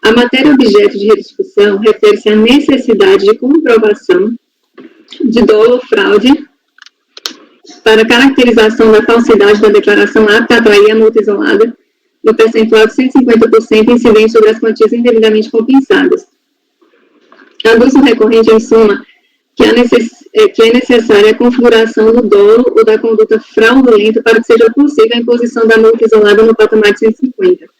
A matéria objeto de rediscussão refere-se à necessidade de comprovação de dolo ou fraude para caracterização da falsidade da declaração apta a atrair a multa isolada no percentual de 150% incidente sobre as quantias indevidamente compensadas. Aduz o recorrente, em suma, que é necessária a configuração do dolo ou da conduta fraudulenta para que seja possível a imposição da multa isolada no patamar de 150.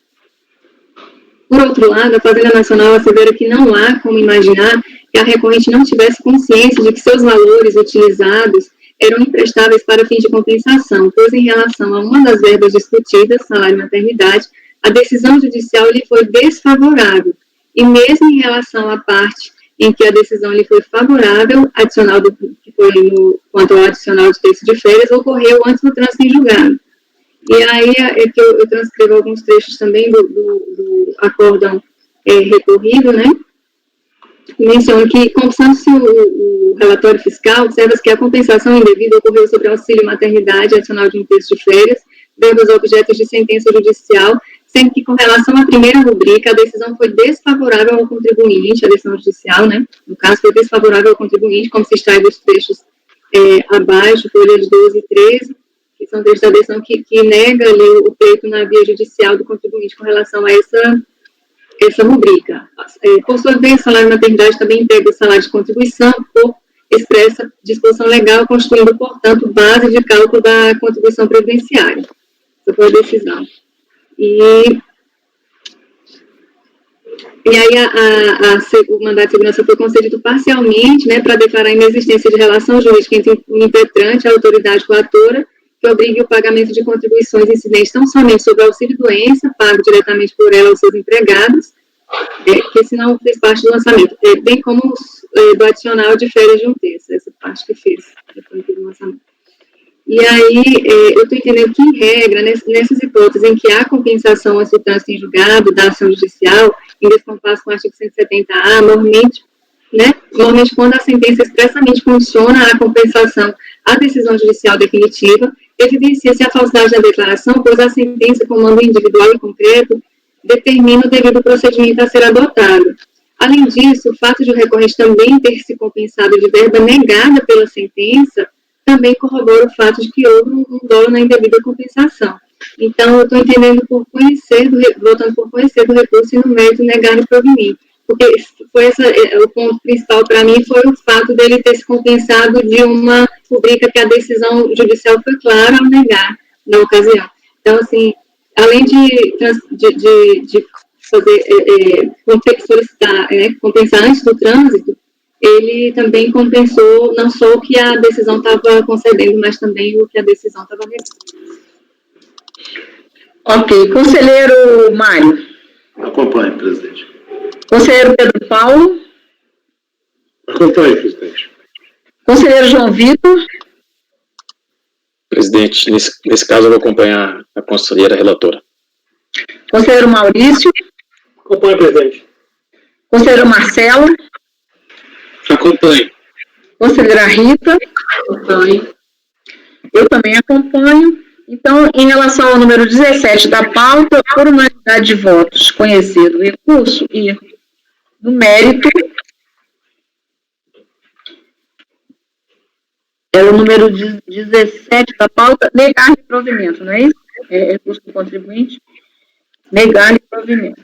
Por outro lado, a Fazenda Nacional assevera que não há como imaginar que a recorrente não tivesse consciência de que seus valores utilizados eram imprestáveis para fins de compensação, pois em relação a uma das verbas discutidas, salário e maternidade, a decisão judicial lhe foi desfavorável, e mesmo em relação à parte em que a decisão lhe foi favorável, adicional que foi quanto ao adicional de terço de férias, ocorreu antes do trânsito em julgado. E aí é que eu transcrevo alguns trechos também do acórdão recorrido, né? Menciona que, constando-se o relatório fiscal, observa-se que a compensação indevida ocorreu sobre auxílio maternidade adicional de um terço de férias, verbos objetos de sentença judicial, sendo que, com relação à primeira rubrica, a decisão foi desfavorável ao contribuinte, a decisão judicial, né? No caso, foi desfavorável ao contribuinte, como se extrai dos trechos abaixo, folhas 12 e 13, que são trechos da decisão que nega ali o pleito na via judicial do contribuinte com relação a essa rubrica. Por sua vez, o salário de maternidade também integra o salário de contribuição por expressa disposição legal, constituindo, portanto, base de cálculo da contribuição previdenciária. Essa foi a decisão. E aí o mandato de segurança foi concedido parcialmente, né, para declarar a inexistência de relação jurídica entre o impetrante e a autoridade coatora, que obrigue o pagamento de contribuições incidentes não somente sobre o auxílio-doença, pago diretamente por ela aos seus empregados, que esse não fez parte do lançamento, bem como do adicional de férias de um terço, essa parte que fez depois do lançamento. E aí, eu estou entendendo que, em regra, nessas hipóteses em que há compensação antes do trânsito em julgado da ação judicial, em descompasso com o artigo 170A, normalmente, quando a sentença expressamente condiciona a compensação à decisão judicial definitiva, evidencia-se a falsidade da declaração, pois a sentença, com mando individual e concreto, determina o devido procedimento a ser adotado. Além disso, o fato de o recorrente também ter se compensado de verba negada pela sentença também corrobora o fato de que houve um dolo na indevida compensação. Então, eu estou entendendo votando por conhecer do recurso e no mérito negar o provimento. Porque foi o ponto principal para mim foi o fato dele ter se compensado de uma rubrica que a decisão judicial foi clara ao negar na ocasião. Então, assim, além de fazer, solicitar, compensar antes do trânsito, ele também compensou não só o que a decisão estava concedendo, mas também o que a decisão estava negando. Ok. Conselheiro Mário. Acompanhe, presidente. Conselheiro Pedro Paulo. Acompanhe, presidente. Conselheiro João Vitor. Presidente, nesse caso eu vou acompanhar a conselheira relatora. Conselheiro Maurício. Acompanhe, presidente. Conselheiro Marcelo. Acompanhe. Conselheira Rita. Acompanhe. Eu também acompanho. Então, em relação ao número 17 da pauta, por unanimidade de votos, conhecido o recurso e, no mérito, era o número 17 da pauta, negar provimento, não é isso? É recurso do contribuinte, negar provimento.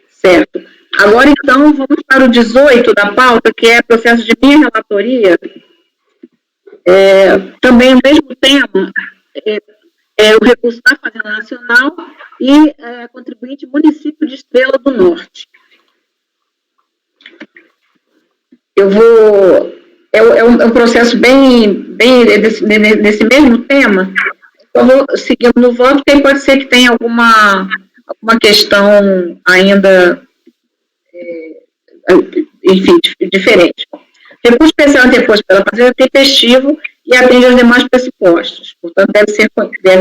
Certo. Agora, então, vamos para o 18 da pauta, que é processo de minha relatoria. Também o mesmo tema, o recurso da Fazenda Nacional e contribuinte município de Estrela do Norte. É um processo bem nesse mesmo tema. Eu vou seguindo no voto, porque pode ser que tenha alguma questão ainda enfim, diferentes. Recurso especial interposto pela Fazenda é tempestivo e atende aos demais pressupostos. Portanto, deve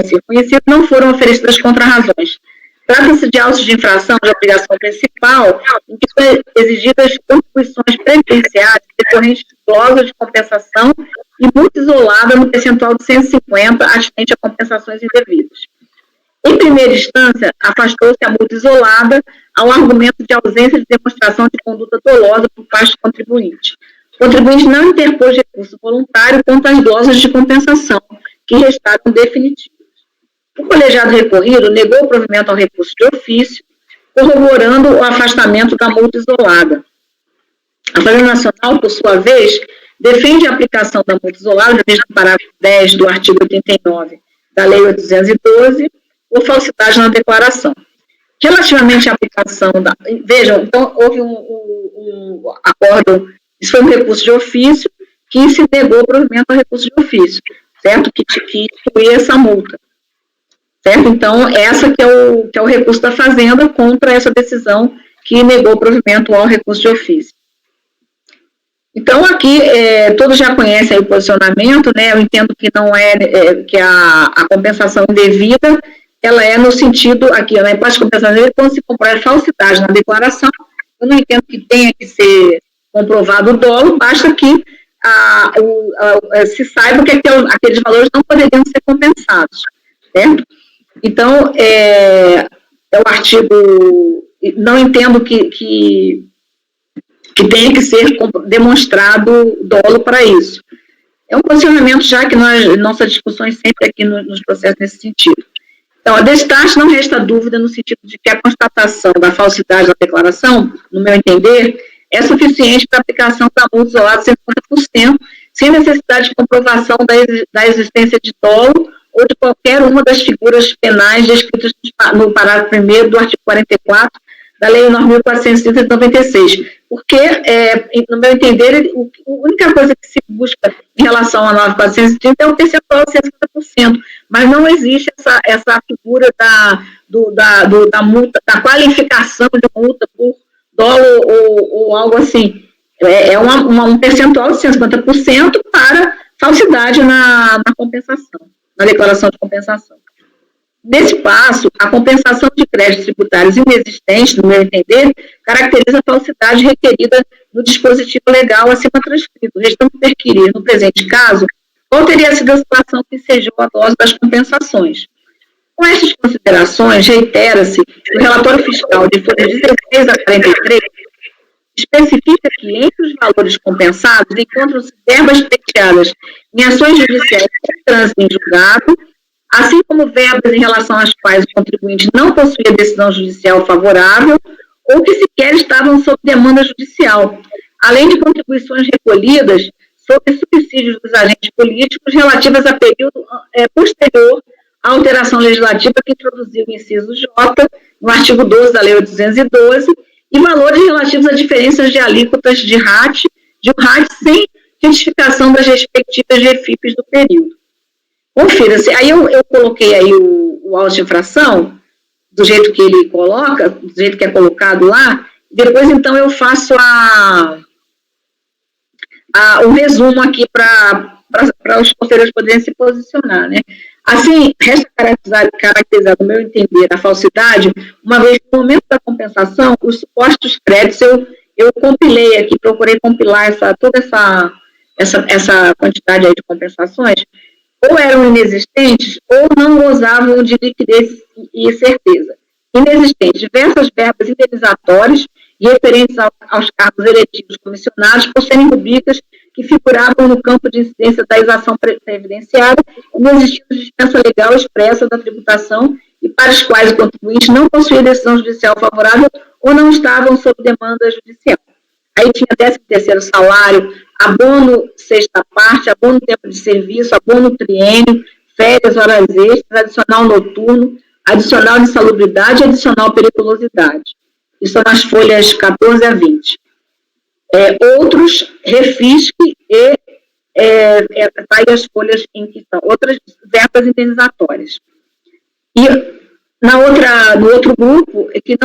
ser conhecido, não foram oferecidas contrarrazões. Trata-se de autos de infração de obrigação principal, em que são exigidas contribuições previdenciárias decorrentes de cláusula de compensação e multa isolada no percentual de 150 atinente a compensações indevidas. Em primeira instância, afastou-se a multa isolada ao argumento de ausência de demonstração de conduta dolosa por parte do contribuinte. O contribuinte não interpôs recurso voluntário contra as glosas de compensação, que restaram definitivas. O colegiado recorrido negou o provimento ao recurso de ofício, corroborando o afastamento da multa isolada. A Fazenda Nacional, por sua vez, defende a aplicação da multa isolada, veja no parágrafo 10 do artigo 89 da Lei 812, por falsidade na declaração. Relativamente à aplicação da... Vejam, então, houve um acordo, isso foi um recurso de ofício, que se negou o provimento ao recurso de ofício, certo? Que excluía essa multa. Certo? Então, essa que é o recurso da Fazenda contra essa decisão que negou o provimento ao recurso de ofício. Então, aqui, todos já conhecem aí o posicionamento, né? Eu entendo que não que a compensação indevida, ela é no sentido, aqui, na parte de compensação, quando se comprovar falsidade na declaração, eu não entendo que tenha que ser comprovado o dolo, basta que se saiba que aqueles valores não poderiam ser compensados, certo? Então, é o artigo, não entendo que tenha que ser demonstrado dolo para isso. É um posicionamento já que nossas discussões sempre aqui nos processos nesse sentido. Então, a destaque não resta dúvida no sentido de que a constatação da falsidade da declaração, no meu entender, é suficiente para a aplicação da multa isolada de 50%, sem necessidade de comprovação da existência de dolo ou de qualquer uma das figuras penais descritas no parágrafo 1º do artigo 44 da Lei 9.430 de 96. Porque, no meu entender, a única coisa que se busca em relação a 9.430 é o percentual de 60%, mas não existe essa figura da multa, da qualificação de multa por dolo ou algo assim. É um percentual de 50% para falsidade na compensação, na declaração de compensação. Nesse passo, a compensação de créditos tributários inexistentes, no meu entender, caracteriza a falsidade requerida no dispositivo legal acima transcrito, restando perquirir, no presente caso, qual teria sido a situação que ensejou a dose das compensações. Com essas considerações, reitera-se que o relatório fiscal de folhas 16 a 43 especifica que, entre os valores compensados, encontram-se verbas pleiteadas em ações judiciais em trânsito em julgado, assim como verbas em relação às quais o contribuinte não possuía decisão judicial favorável ou que sequer estavam sob demanda judicial, além de contribuições recolhidas sobre subsídios dos agentes políticos relativas a período posterior à alteração legislativa que introduziu o inciso J, no artigo 12 da Lei 812, e valores relativos a diferenças de alíquotas de RAT, sem retificação das respectivas GFIPs do período. Confira-se, aí eu coloquei aí o auto de infração, do jeito que ele coloca, do jeito que é colocado lá, depois então eu faço o resumo aqui para os conselheiros poderem se posicionar, né? Assim, resta caracterizar, no meu entender, a falsidade, uma vez que no momento da compensação, os supostos créditos, eu compilei aqui, procurei compilar toda essa quantidade aí de compensações, ou eram inexistentes, ou não gozavam de liquidez e certeza. Inexistentes, diversas verbas indenizatórias e referentes aos cargos eletivos comissionados por serem rubricas que figuravam no campo de incidência da exação previdenciária, inexistindo dispensa legal expressa da tributação e para os quais o contribuinte não possuía decisão judicial favorável ou não estavam sob demanda judicial. Aí tinha 13º salário, abono sexta parte, abono tempo de serviço, abono triênio, férias, horas extras, adicional noturno, adicional de insalubridade e adicional periculosidade. Isso são as folhas 14 a 20. Outros, refisque e aí as folhas em que estão, outras verbas indenizatórias. E no outro grupo, que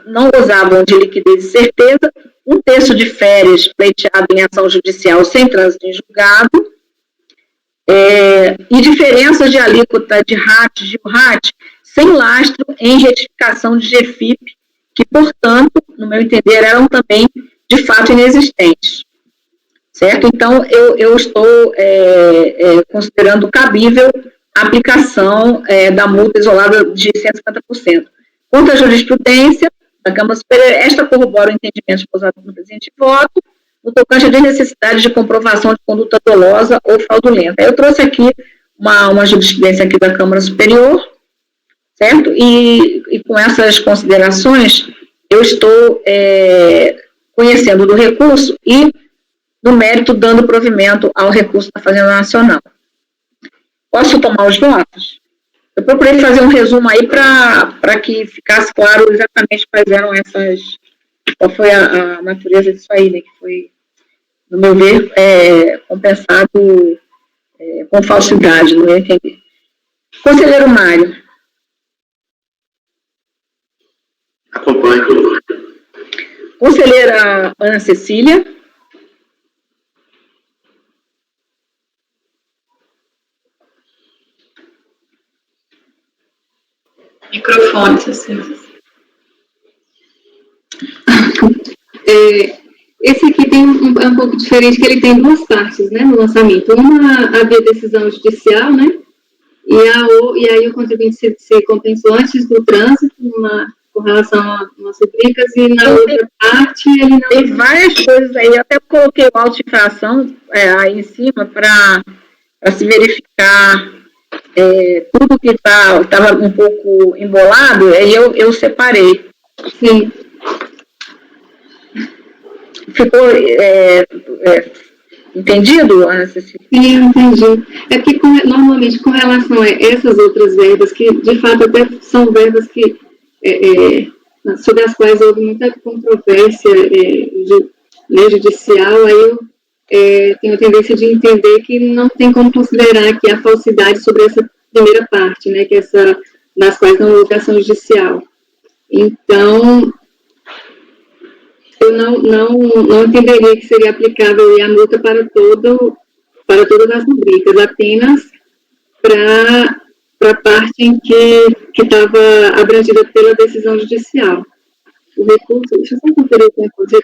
não gozavam de liquidez e certeza, 1 terço de férias pleiteado em ação judicial sem trânsito em julgado, e diferenças de alíquota de RAT, GIL-RAT, sem lastro em retificação de GFIP, que, portanto, no meu entender, eram também, de fato, inexistentes. Certo? Então, eu estou considerando cabível a aplicação da multa isolada de 150%. Quanto à jurisprudência da Câmara Superior, esta corrobora o entendimento esposado no presente voto, no tocante à necessidade de comprovação de conduta dolosa ou fraudulenta. Eu trouxe aqui uma jurisprudência aqui da Câmara Superior, certo? E com essas considerações, eu estou conhecendo do recurso e, no mérito, dando provimento ao recurso da Fazenda Nacional. Posso tomar os votos? Eu procurei fazer um resumo aí para que ficasse claro exatamente quais eram qual foi a natureza disso aí, né, que foi, no meu ver, compensado com falsidade, não é entender. Conselheiro Mário. Acompanho. Conselheira Ana Cecília. Microfone, Cecília. Esse aqui tem um pouco diferente, que ele tem 2 partes, né, no lançamento. Uma havia decisão judicial, né, e aí o contribuinte se compensou antes do trânsito, com relação a umas rubricas, e na outra parte ele não... Tem várias coisas aí, eu até coloquei o auto de infração aí em cima para se verificar tudo que estava um pouco embolado, aí eu separei. Sim. Ficou entendido, Ana Cecília? Sim, entendi. É porque, normalmente, com relação a essas outras verbas, que, de fato, até são verbas que, sobre as quais houve muita controvérsia judicial, aí eu tenho tendência de entender que não tem como considerar aqui a falsidade sobre essa primeira parte, né, que é essa, nas quais não houve ação judicial. Então, eu não entenderia que seria aplicável a multa para todas as rubricas, apenas para a parte em que estava abrangida pela decisão judicial. O recurso, deixa eu só conferir o recurso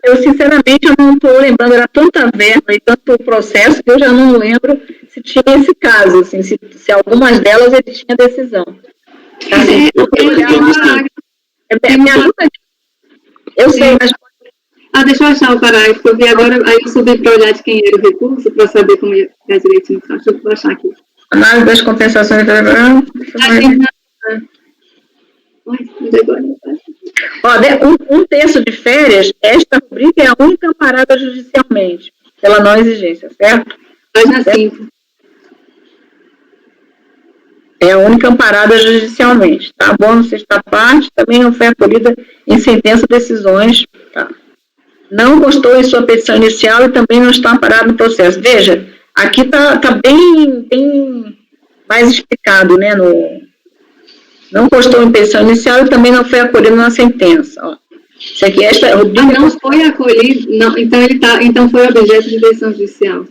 Eu, sinceramente, eu não estou lembrando, era tanta verba e tanto processo que eu já não lembro se tinha esse caso, assim, se algumas delas ele tinha decisão. Assim, eu sei, mas... deixa eu achar o parágrafo, eu vi agora, aí eu subi para olhar de quem era o recurso, para saber como ia ficar direitinho. Deixa eu achar aqui. Análise das compensações... Um terço de férias, esta rubrica é a única amparada judicialmente, pela não exigência, certo? Página 5. É a única amparada judicialmente, tá? Bônus sexta parte, também não foi acolhida em sentença ou decisões, tá? Não constou em sua petição inicial e também não está amparado no processo. Veja, aqui está bem mais explicado, né? Não constou em petição inicial e também não foi acolhido na sentença. Ó. Isso aqui, esta rubrica... não foi acolhido, não, então foi objeto de decisão judicial.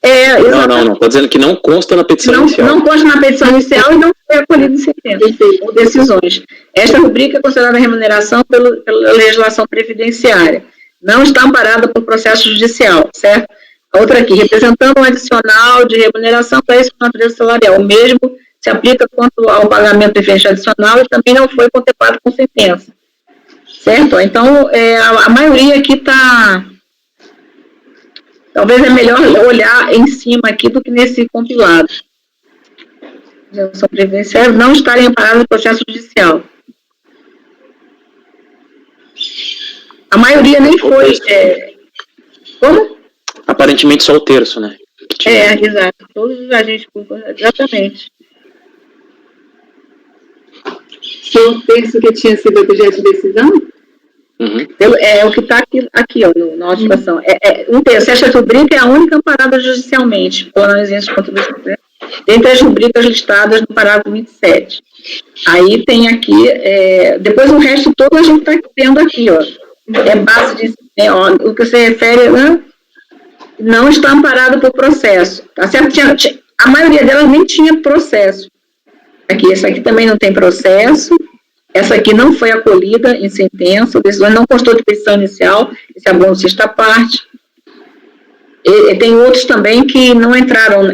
Não. Estou dizendo que não consta na petição inicial. Não consta na petição inicial e não foi acolhido em sentença ou decisões. Esta rubrica é considerada remuneração pela legislação previdenciária. Não está amparada por processo judicial, certo? A outra aqui, representando um adicional de remuneração para isso com natureza salarial. O mesmo se aplica quanto ao pagamento de diferença adicional e também não foi contemplado com sentença. Certo? Então, a maioria aqui está... Talvez é melhor olhar em cima aqui do que nesse compilado. Legislação previdenciária não estarem amparadas no processo judicial. A maioria nem foi... Como? Aparentemente só o terço, né? Exato. Todos os agentes públicos, exatamente. Só o terço que tinha sido objeto de decisão? Uhum. É o que está aqui ó, na notificação. Um terço. Esta rubrica é a única amparada judicialmente, pela não exigência de contribuição, dentre as rubricas listadas no parágrafo 27. Aí tem aqui, depois o resto todo a gente está vendo aqui, ó. é base de... o que você refere, né? Não está amparado por processo. Tá certo? A maioria delas nem tinha processo. Essa aqui também não tem processo. Essa aqui não foi acolhida em sentença. A decisão não constou de petição inicial. Esse é a sexta parte. E tem outros também que não entraram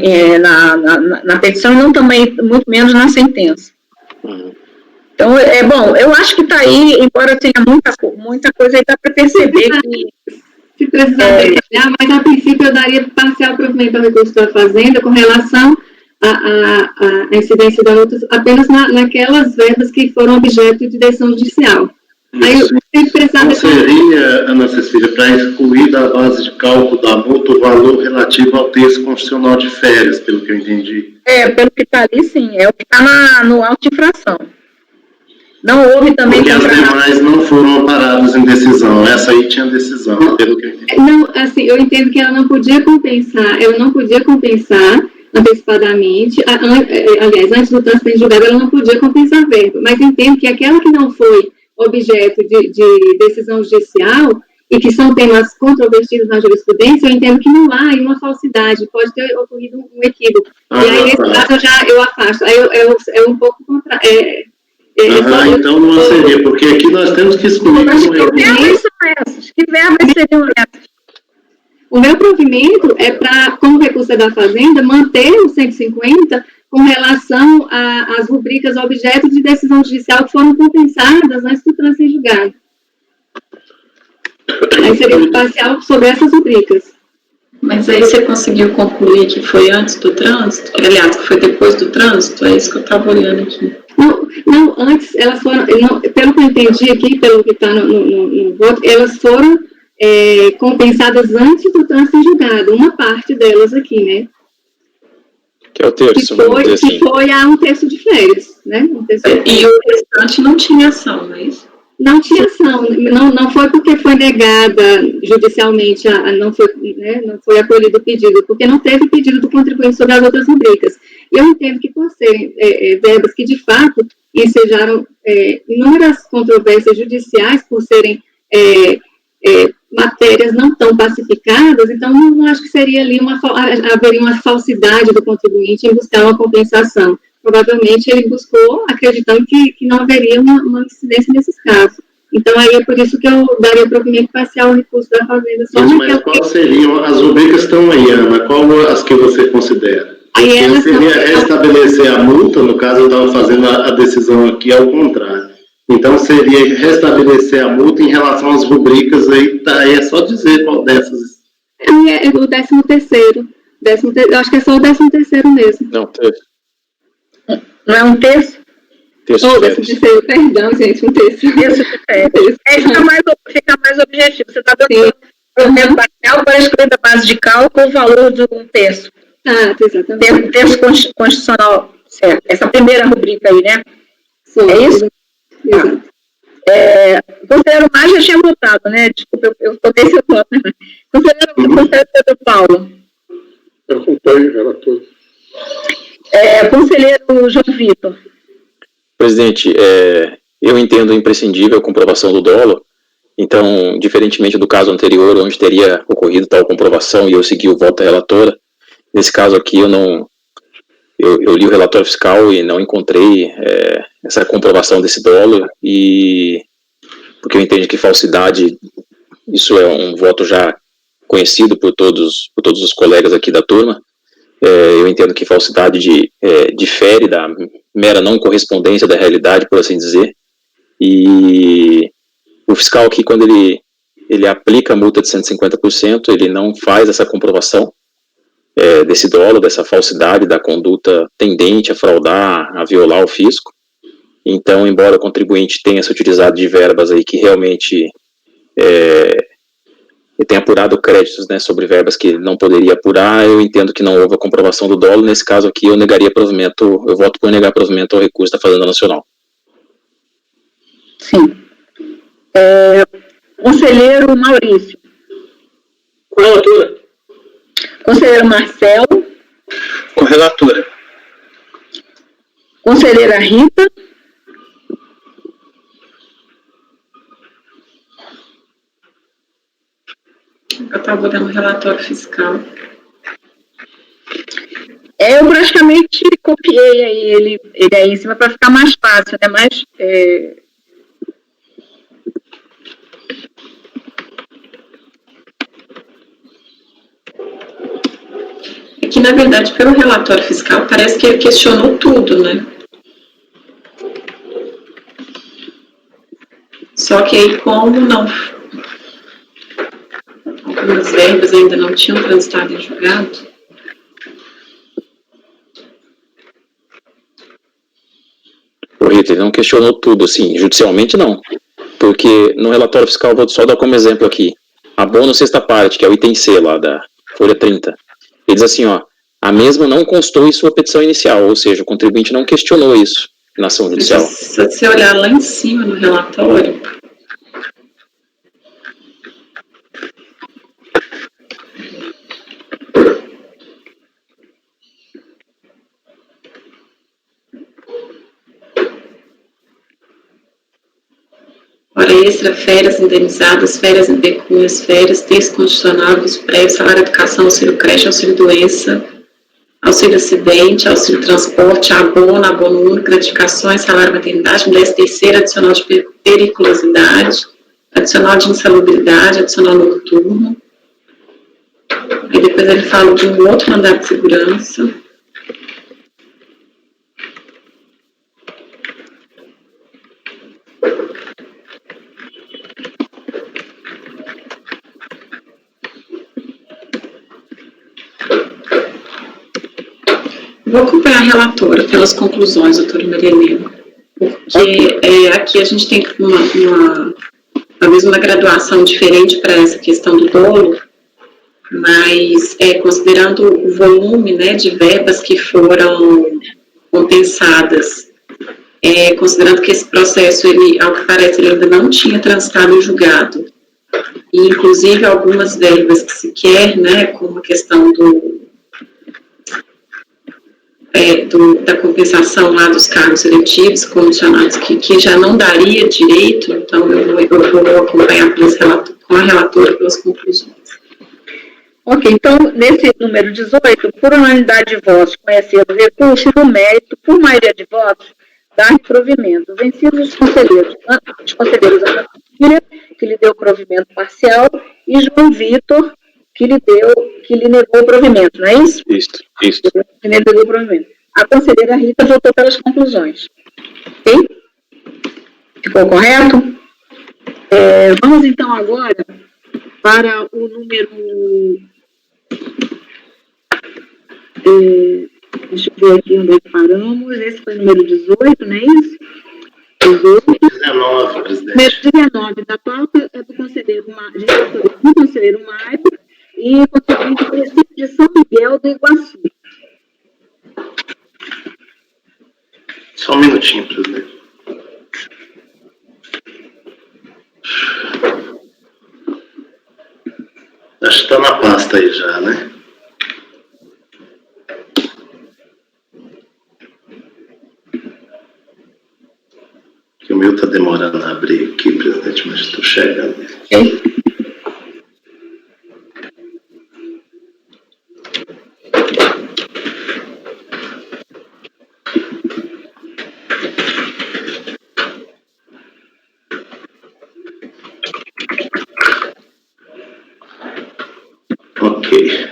na petição e não também, muito menos na sentença. Então, bom, eu acho que está aí, embora tenha muita coisa aí, dá para perceber que... Se precisar detalhar, mas a princípio eu daria parcial provimento ao recurso da Fazenda com relação à incidência da multa apenas naquelas verbas que foram objeto de decisão judicial. Aí, se precisar não seria, Ana Cecília, para excluir da base de cálculo da multa o valor relativo ao texto constitucional de férias, pelo que eu entendi? Pelo que está ali, sim, é o que está no auto de infração. Não houve também... Porque as demais não foram amparadas em decisão. Essa aí tinha decisão, pelo que eu entendi. Não, assim, eu entendo que ela não podia compensar antecipadamente, aliás, antes do trânsito em julgado, ela não podia compensar a verba, mas entendo que aquela que não foi objeto de decisão judicial e que são temas controvertidos na jurisprudência, eu entendo que não há uma falsidade, pode ter ocorrido um equívoco. E aí, nesse caso, eu afasto. Aí é um pouco contra... então não seria, porque aqui nós temos que excluir... Mas que verbas são essas? Que verbas seriam essas? O meu provimento é para, como recurso da Fazenda, manter o 150 com relação às rubricas objeto de decisão judicial que foram compensadas antes do trânsito em julgado. Aí seria um parcial sobre essas rubricas. Mas aí você conseguiu concluir que foi antes do trânsito? Aliás, que foi depois do trânsito? É isso que eu estava olhando aqui. Não, antes, elas foram, pelo que eu entendi aqui, pelo que está no voto, elas foram compensadas antes do trânsito em julgado, uma parte delas aqui, né? Que é o terço, que foi a um terço de férias, né? E o restante não tinha ação, não é isso? Não tinha ação, não foi porque foi negada judicialmente, não foi acolhido o pedido, porque não teve pedido do contribuinte sobre as outras rubricas. Eu entendo que por serem verbas que, de fato, ensejaram inúmeras controvérsias judiciais, por serem matérias não tão pacificadas, então não acho que seria ali haveria uma falsidade do contribuinte em buscar uma compensação. Provavelmente ele buscou acreditando que não haveria uma incidência nesses casos. Então, aí é por isso que eu daria provimento parcial ao recurso da Fazenda. Mas quais seriam as rubricas que estão aí, Ana? Qual as que você considera? Aí seria restabelecer a multa, no caso eu estava fazendo a decisão aqui ao contrário. Então, seria restabelecer a multa em relação às rubricas, aí é só dizer qual dessas. É o 13º. Eu acho que é só o 13º mesmo. Não, terço. Não é um terço? Terço de férias. Perdão, gente, um terço. Terço de férias. Fica mais objetivo. Você está dando provimento parcial para escolher da base de cálculo o valor de um terço. Exatamente. Terço constitucional, certo. Essa primeira rubrica aí, né? Sim, é isso? Exato. O conselheiro mais já tinha votado, né? Desculpa, eu toquei seu voto. Conselheiro Pedro Paulo. Eu acompanho, relator. Conselheiro João Vitor. Presidente, eu entendo imprescindível a comprovação do dolo. Então, diferentemente do caso anterior, onde teria ocorrido tal comprovação e eu segui o voto da relatora, nesse caso aqui eu li o relatório fiscal e não encontrei essa comprovação desse dolo, porque eu entendo que falsidade, isso é um voto já conhecido por todos os colegas aqui da turma. Eu entendo que falsidade difere da mera não correspondência da realidade, por assim dizer, e o fiscal aqui, quando ele aplica a multa de 150%, ele não faz essa comprovação desse dolo, dessa falsidade, da conduta tendente a fraudar, a violar o fisco. Então, embora o contribuinte tenha se utilizado de verbas aí que realmente tenha apurado créditos, né, sobre verbas que não poderia apurar, eu entendo que não houve a comprovação do dolo. Nesse caso aqui, eu negaria provimento, eu voto por negar provimento ao recurso da Fazenda Nacional. Sim. Conselheiro Maurício. Com a relatora. Conselheiro Marcelo. Com a relatora. Conselheira Rita. Eu estava olhando o relatório fiscal. Eu praticamente copiei aí ele aí em cima para ficar mais fácil, né? Mas É que, na verdade, pelo relatório fiscal, parece que ele questionou tudo, né? Só que aí, como não... algumas verbas ainda não tinham transitado em julgado, O Rita, ele não questionou tudo, assim, judicialmente não. Porque no relatório fiscal, vou só dar como exemplo aqui, abono sexta parte, que é o item C lá da folha 30, ele diz assim, ó, a mesma não constou em sua petição inicial, ou seja, o contribuinte não questionou isso na ação judicial. se você olhar lá em cima no relatório, hora extra, férias indenizadas, férias em pecúnias, férias, texto condicional, aviso prévio, salário educação, auxílio creche, auxílio doença, auxílio acidente, auxílio transporte, abono, abono único, gratificações, salário maternidade, 13ª, adicional de periculosidade, adicional de insalubridade, adicional noturno. Aí depois ele fala de um outro mandado de segurança. Vou acompanhar a relatora pelas conclusões, doutora Maria Helena, porque aqui a gente tem talvez uma graduação diferente para essa questão do dolo, mas considerando o volume, né, de verbas que foram compensadas, considerando que esse processo, ele, ao que parece, ele ainda não tinha transitado em julgado, e inclusive algumas verbas que sequer, né, como a questão da compensação lá dos cargos eletivos, comissionados, que já não daria direito, então eu vou acompanhar com a relatora pelas conclusões. Ok, então, nesse número 18, por unanimidade de votos, conhecer o recurso no mérito, por maioria de votos, dar provimento. Vencidos os conselheiros Ana Cecília, que lhe deu provimento parcial, e João Vitor, que lhe negou o provimento, não é isso? Isso. Que lhe negou o provimento. A conselheira Rita votou pelas conclusões. Ok? Ficou correto? Vamos, então, agora para o número... deixa eu ver aqui onde é que paramos. Esse foi o número 18, não é isso? 19, presidente. Número 19 da pauta é do conselheiro Mário e contribuinte do município de São Miguel do Iguaçu. Só um minutinho, presidente. Acho que está na pasta aí já, né? Que o meu está demorando a abrir aqui, presidente, mas estou chegando. Ok.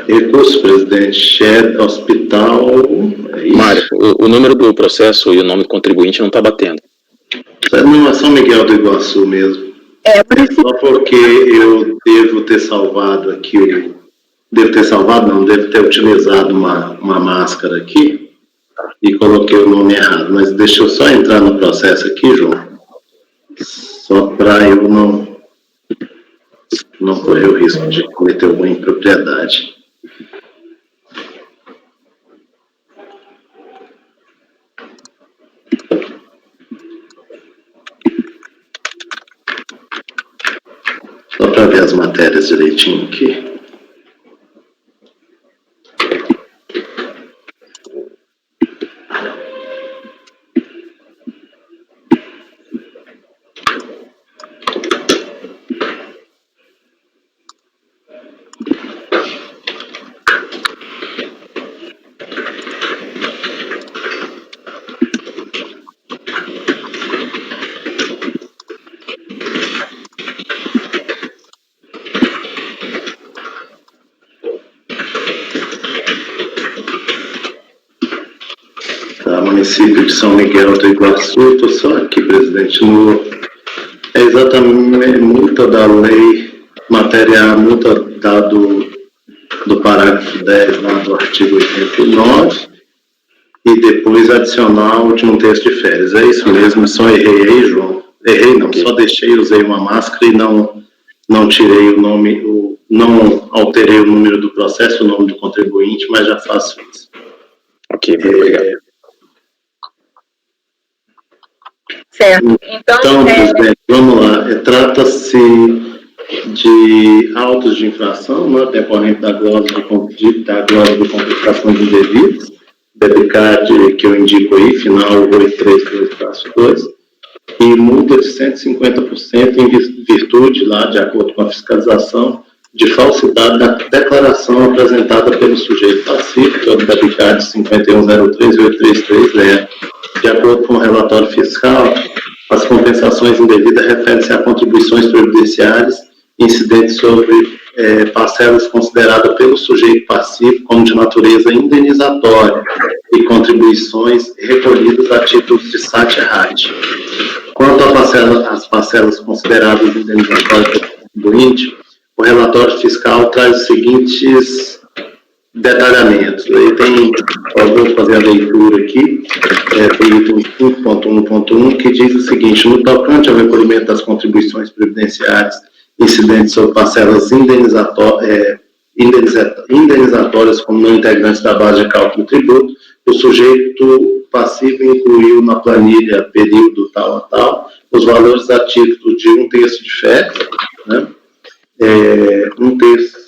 Recurso, presidente, Shed Hospital. Mário, o número do processo e o nome do contribuinte não está batendo. Não, é São Miguel do Iguaçu mesmo. Só porque eu devo ter salvado aqui, devo ter utilizado uma máscara aqui e coloquei o nome errado. Mas deixa eu só entrar no processo aqui, João, só para eu não correr o risco de cometer alguma impropriedade. Só para ver as matérias direitinho aqui. município de São Miguel do Iguaçu. Estou só aqui, presidente, é exatamente multa da lei, multa do parágrafo 10 lá do artigo 89, e depois adicional de um texto de férias. É isso mesmo, só errei aí, João. Errei não, só usei uma máscara e não tirei o nome, não alterei o número do processo, o nome do contribuinte, mas já faço isso. Ok, obrigado. Certo. Então, presidente, vamos lá. Trata-se de autos de infração, né, decorrente da glosa de compensação de indevidos, debicade que eu indico aí, final 832-2, e multa de 150% em virtude, lá, de acordo com a fiscalização, de falsidade da declaração apresentada pelo sujeito passivo, que é o debicade 5103-833-0. De acordo com o relatório fiscal, as compensações indevidas referem-se a contribuições previdenciárias incidentes sobre parcelas consideradas pelo sujeito passivo como de natureza indenizatória e contribuições recolhidas a títulos de SAT-RAT. Quanto às parcelas consideradas indenizatórias pelo contribuinte, o relatório fiscal traz os seguintes detalhamentos. Aí vou fazer a leitura aqui, do item 5.1.1, que diz o seguinte: no tocante ao recolhimento das contribuições previdenciárias incidentes sobre parcelas indenizatórias como não integrantes da base de cálculo do tributo, o sujeito passivo incluiu na planilha período tal a tal os valores a título de um terço de férias, né? Um terço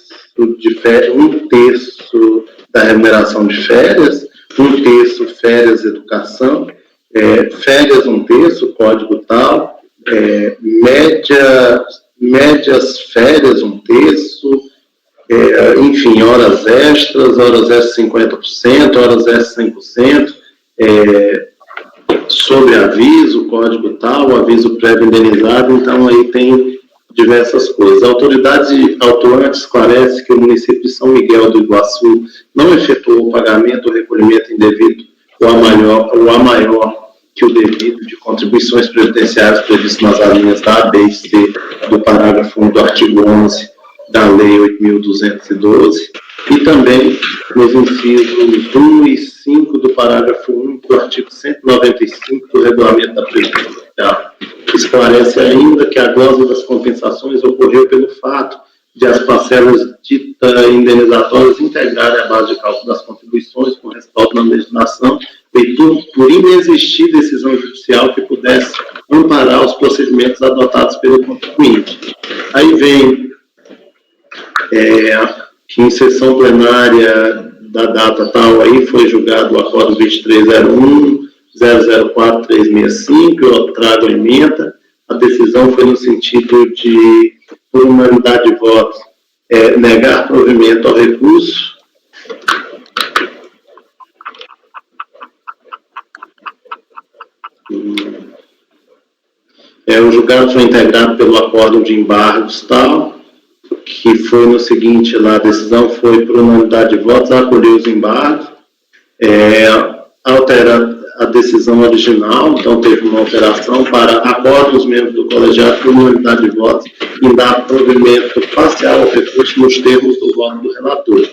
da remuneração de férias, um terço férias educação, férias um terço, código tal, médias férias um terço, enfim, horas extras 50%, horas extras 100%, sobre aviso, código tal, aviso prévio indenizado. Então aí tem diversas coisas. A autoridade autuante esclarece que o município de São Miguel do Iguaçu não efetuou o pagamento ou recolhimento indevido ou a maior que o devido de contribuições previdenciárias previstas nas alíneas A, B e C do parágrafo 1 do artigo 11 da Lei 8.212 e também nos incisos 1 e 5 do parágrafo 1 do artigo 195 do Regulamento da Previdência Social. Esclarece ainda que a glosa das compensações ocorreu pelo fato de as parcelas ditas indenizatórias integrarem a base de cálculo das contribuições com respaldo na legislação e por inexistir decisão judicial que pudesse amparar os procedimentos adotados pelo contribuinte. Aí vem que em sessão plenária da data tal aí foi julgado o acordo 2301-004365, eu trago a emenda. A decisão foi no sentido de, por unanimidade de votos, negar provimento ao recurso. O julgado foi integrado pelo acordo de embargos tal, que foi no seguinte, lá a decisão foi por unanimidade de votos, acolheu os embargos, alterar a decisão original, então teve uma alteração para acordo dos membros do colegiado por unanimidade de votos em dar provimento parcial ao recurso nos termos do voto do relator.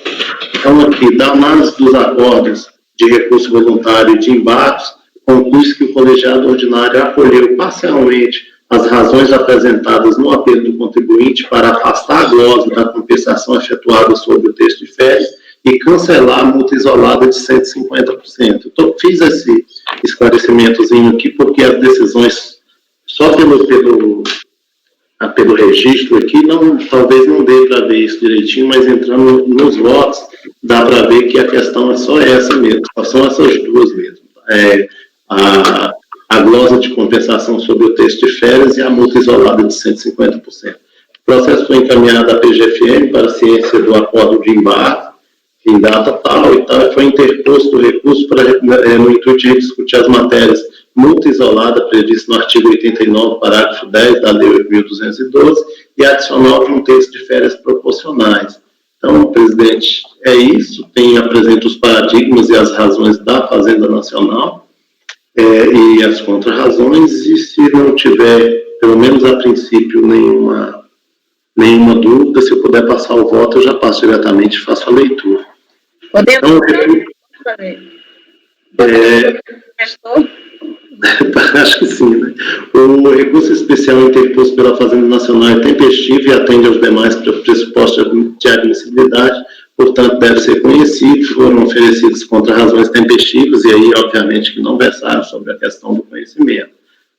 Então aqui, da análise dos acordos de recurso voluntário e de embargos, conclui que o colegiado ordinário acolheu parcialmente as razões apresentadas no apelo do contribuinte para afastar a glosa da compensação efetuada sobre o texto de férias e cancelar a multa isolada de 150%. Então, fiz esse esclarecimentozinho aqui porque as decisões, só pelo registro aqui, talvez não dê para ver isso direitinho, mas entrando nos votos, dá para ver que a questão é só essa mesmo, são essas duas mesmo. A glosa de compensação sobre o texto de férias e a multa isolada de 150%. O processo foi encaminhado à PGFM para a ciência do acordo de embargo, em data tal e tal, foi interposto o recurso no intuito de discutir as matérias multa isolada prevista no artigo 89, parágrafo 10 da Lei 8.212 e adicional de um texto de férias proporcionais. Então, presidente, é isso, apresenta os paradigmas e as razões da Fazenda Nacional. e as contrarrazões, e se não tiver, pelo menos a princípio, nenhuma dúvida, se eu puder passar o voto, eu já passo diretamente e faço a leitura. Podemos acho que sim, né? O recurso especial interposto pela Fazenda Nacional é tempestivo e atende aos demais pressupostos de admissibilidade, portanto, deve ser conhecido. Foram oferecidas contrarrazões tempestivas e aí, obviamente, que não versaram sobre a questão do conhecimento.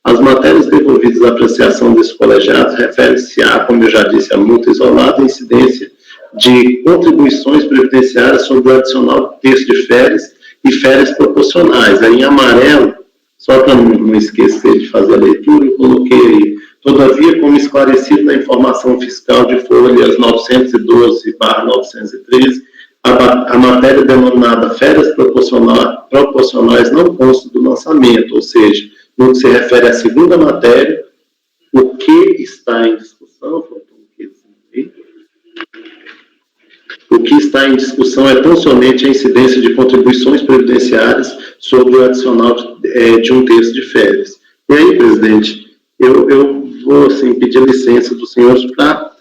As matérias devolvidas à apreciação desses colegiados referem-se a, como eu já disse, a multa isolada e incidência de contribuições previdenciárias sobre o adicional do terço de férias e férias proporcionais. Aí, em amarelo, só para não esquecer de fazer a leitura, eu coloquei aí: todavia, como esclarecido na informação fiscal de folhas 912/913, a matéria denominada férias proporcionais não consta do lançamento, ou seja, no que se refere à segunda matéria, o que está em discussão, o que está em discussão é tão somente a incidência de contribuições previdenciárias sobre o adicional de um terço de férias. E aí, presidente, eu vou assim, pedir licença dos senhores para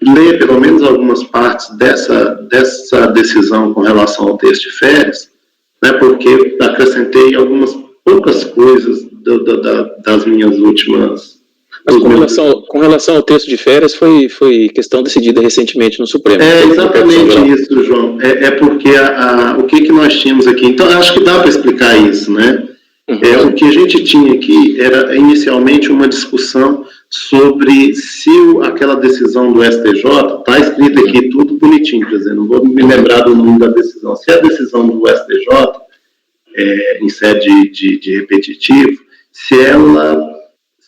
ler pelo menos algumas partes dessa decisão com relação ao terço de férias, né, porque acrescentei algumas poucas coisas das minhas últimas... Mas com relação ao texto de férias, foi questão decidida recentemente no Supremo. É exatamente isso, João. Porque o que nós tínhamos aqui... Então, acho que dá para explicar isso, né? Uhum. O que a gente tinha aqui era inicialmente uma discussão sobre se aquela decisão do STJ, está escrito aqui tudo bonitinho, quer dizer, não vou me lembrar do nome da decisão. Se a decisão do STJ, em sede de repetitivo, se ela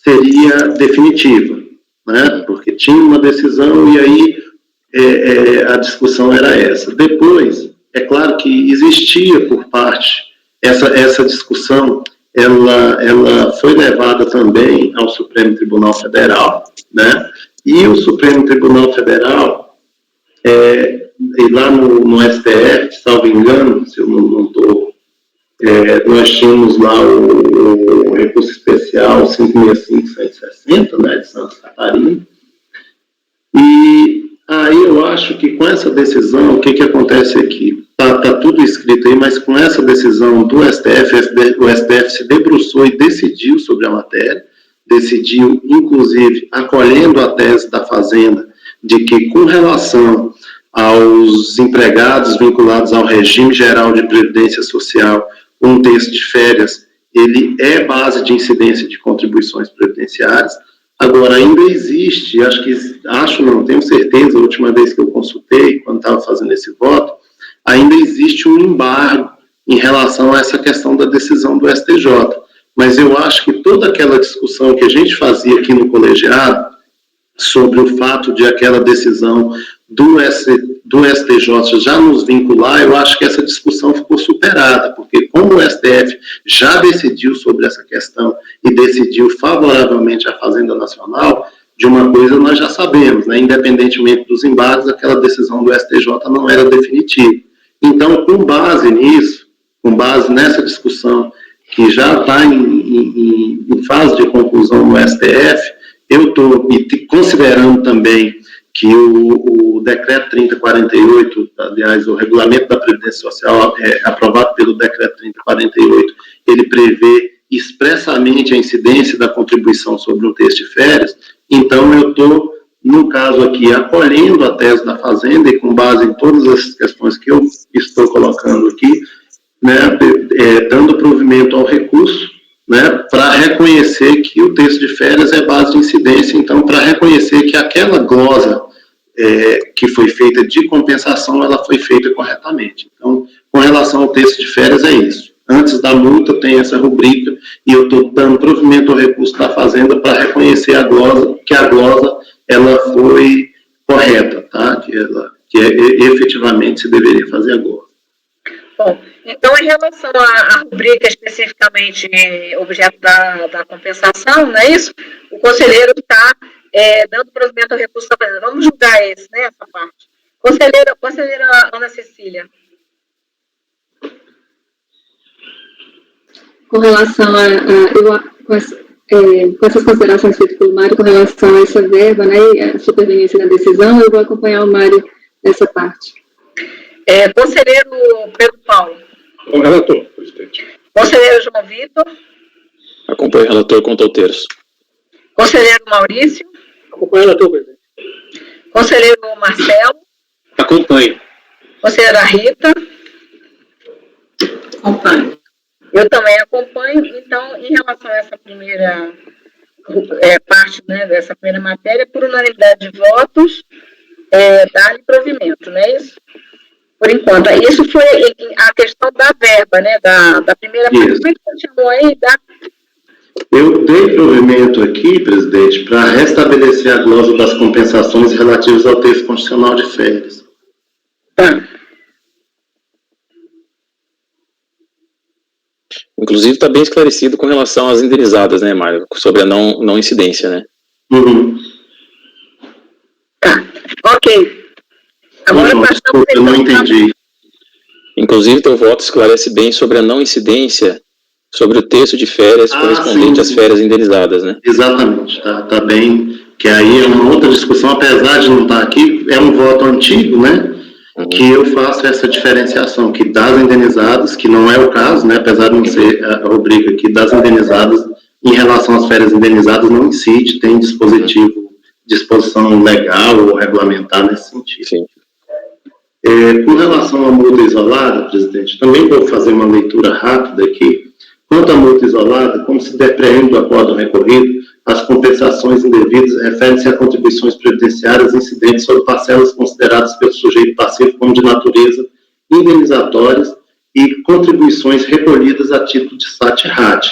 seria definitiva, né? Porque tinha uma decisão e aí a discussão era essa. Depois, é claro que existia por parte, essa discussão, ela foi levada também ao Supremo Tribunal Federal, né? E o Supremo Tribunal Federal, e lá no STF, salvo engano, se eu não estou... nós tínhamos lá o recurso especial 565-160, né, de Santa Catarina, e aí eu acho que com essa decisão, o que acontece aqui? Tá tudo escrito aí, mas com essa decisão do STF, o STF se debruçou e decidiu sobre a matéria, decidiu, inclusive, acolhendo a tese da Fazenda, de que com relação aos empregados vinculados ao regime geral de previdência social, um terço de férias, ele é base de incidência de contribuições previdenciárias. Agora, ainda existe, não tenho certeza, a última vez que eu consultei, quando estava fazendo esse voto, ainda existe um embargo em relação a essa questão da decisão do STJ. Mas eu acho que toda aquela discussão que a gente fazia aqui no colegiado, sobre o fato de aquela decisão do STJ já nos vincular, eu acho que essa discussão ficou superada, porque como o STF já decidiu sobre essa questão e decidiu favoravelmente à Fazenda Nacional, de uma coisa nós já sabemos, né? Independentemente dos embargos, aquela decisão do STJ não era definitiva. Então, com base nisso, com base nessa discussão que já está em fase de conclusão no STF, eu estou considerando também que o decreto 3048, aliás, o regulamento da Previdência Social aprovado pelo decreto 3048, ele prevê expressamente a incidência da contribuição sobre um terço de férias. Então, eu estou, no caso aqui, acolhendo a tese da Fazenda e com base em todas as questões que eu estou colocando aqui, né, dando provimento ao recurso, né, para reconhecer que o terço de férias é base de incidência, então, para reconhecer que aquela glosa que foi feita de compensação, ela foi feita corretamente. Então, com relação ao terço de férias, é isso. Antes da multa, tem essa rubrica, e eu estou dando provimento ao recurso da Fazenda para reconhecer que a glosa ela foi correta, tá? Que efetivamente se deveria fazer a glosa. Bom, então, em relação à rubrica especificamente objeto da compensação, não é isso? O conselheiro está dando provimento ao recurso da Fazenda. Vamos julgar essa parte. Conselheira Ana Cecília. com relação com essas considerações feitas pelo Mário com relação a essa verba, né, e a superveniência da decisão, eu vou acompanhar o Mário nessa parte. Conselheiro Pedro Paulo. Com o relator, presidente. Conselheiro João Vitor. Acompanho o relator com terços. Conselheiro Maurício. Acompanho o relator, presidente. Conselheiro Marcelo. Acompanho. Conselheira Rita. Acompanho. Eu também acompanho. Então, em relação a essa primeira parte, né, dessa primeira matéria, por unanimidade de votos, dá-lhe provimento, não é isso? Por enquanto. Isso foi a questão da verba, né, da primeira parte. Como é que continuou aí? Eu dei provimento aqui, presidente, para restabelecer a glosa das compensações relativas ao texto constitucional de férias. Tá. Inclusive, está bem esclarecido com relação às indenizadas, né, Mário? Sobre a não incidência, né? Uhum. Tá. Ok. Agora Desculpa, eu não entendi. Inclusive, teu voto esclarece bem sobre a não incidência sobre o texto de férias correspondente às férias indenizadas, né? Exatamente, tá bem, que aí é uma outra discussão, apesar de não estar aqui, é um voto antigo, né, que eu faço essa diferenciação, que das indenizadas, que não é o caso, né, apesar de não ser a rubrica aqui, das indenizadas, em relação às férias indenizadas, não incide, tem disposição legal ou regulamentar nesse sentido. Sim. Com relação à multa isolada, presidente, também vou fazer uma leitura rápida aqui. Quanto à multa isolada, como se depreende do acordo recorrido, as compensações indevidas referem-se a contribuições previdenciárias incidentes sobre parcelas consideradas pelo sujeito passivo como de natureza indenizatórias e contribuições recolhidas a título de SAT-RAT.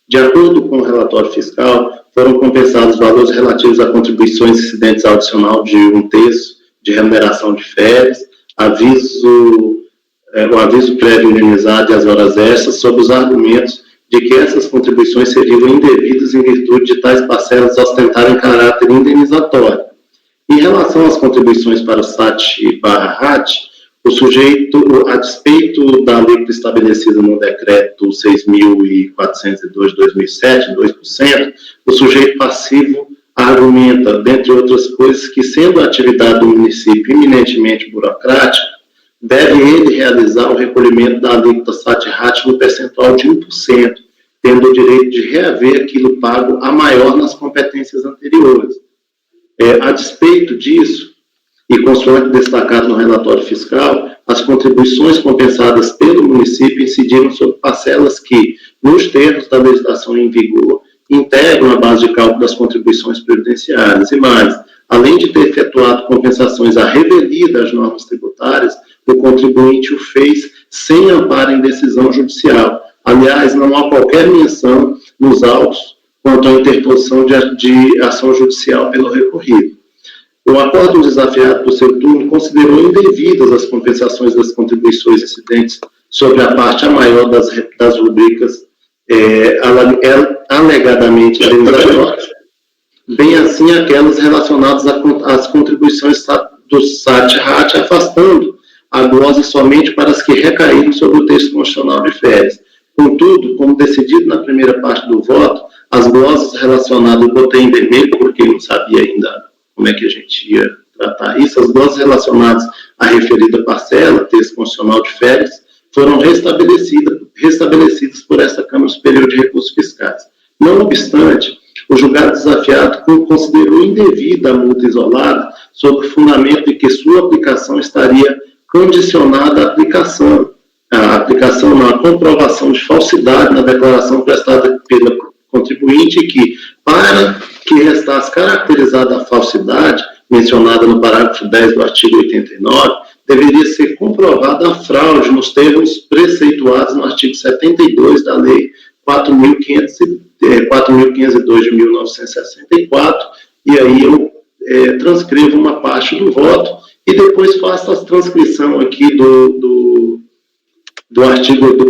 De acordo com o relatório fiscal, foram compensados valores relativos a contribuições incidentes ao adicional de 1/3 de remuneração de férias, o aviso prévio indenizado e as horas extras, sob os argumentos de que essas contribuições seriam indevidas em virtude de tais parcelas ostentarem caráter indenizatório. Em relação às contribuições para o SAT/RAT, o sujeito, a despeito da alíquota estabelecida no decreto 6.402 de 2007, 2%, o sujeito passivo argumenta, dentre outras coisas, que sendo a atividade do município eminentemente burocrática, deve ele realizar o recolhimento da alíquota SAT-RAT no percentual de 1%, tendo o direito de reaver aquilo pago a maior nas competências anteriores. A despeito disso, e consoante destacado no relatório fiscal, as contribuições compensadas pelo município incidiram sobre parcelas que, nos termos da legislação em vigor, integram a base de cálculo das contribuições previdenciárias. E mais, além de ter efetuado compensações à revelia das normas tributárias, o contribuinte o fez sem amparo em decisão judicial. Aliás, não há qualquer menção nos autos quanto à interposição de ação judicial pelo recorrido. O acórdão desafiado por seu turno considerou indevidas as compensações das contribuições incidentes sobre a parte a maior das rubricas alegadamente indenizatórias, bem assim aquelas relacionadas às contribuições do SAT-RAT, afastando a glosa somente para as que recaíram sobre o texto constitucional de férias. Contudo, como decidido na primeira parte do voto, as glosas relacionadas, eu botei em vermelho porque não sabia ainda como é que a gente ia tratar isso, as glosas relacionadas à referida parcela, texto constitucional de férias, foram restabelecidas por essa Câmara Superior de Recursos Fiscais. Não obstante, o julgado desafiado considerou indevida a multa isolada sob o fundamento de que sua aplicação estaria condicionada à à comprovação de falsidade na declaração prestada pela contribuinte e que, para que restasse caracterizada a falsidade mencionada no parágrafo 10 do artigo 89, deveria ser comprovada a fraude nos termos preceituados no artigo 72 da Lei 4.502 de 1964, e aí eu transcrevo uma parte do voto e depois faço a transcrição aqui do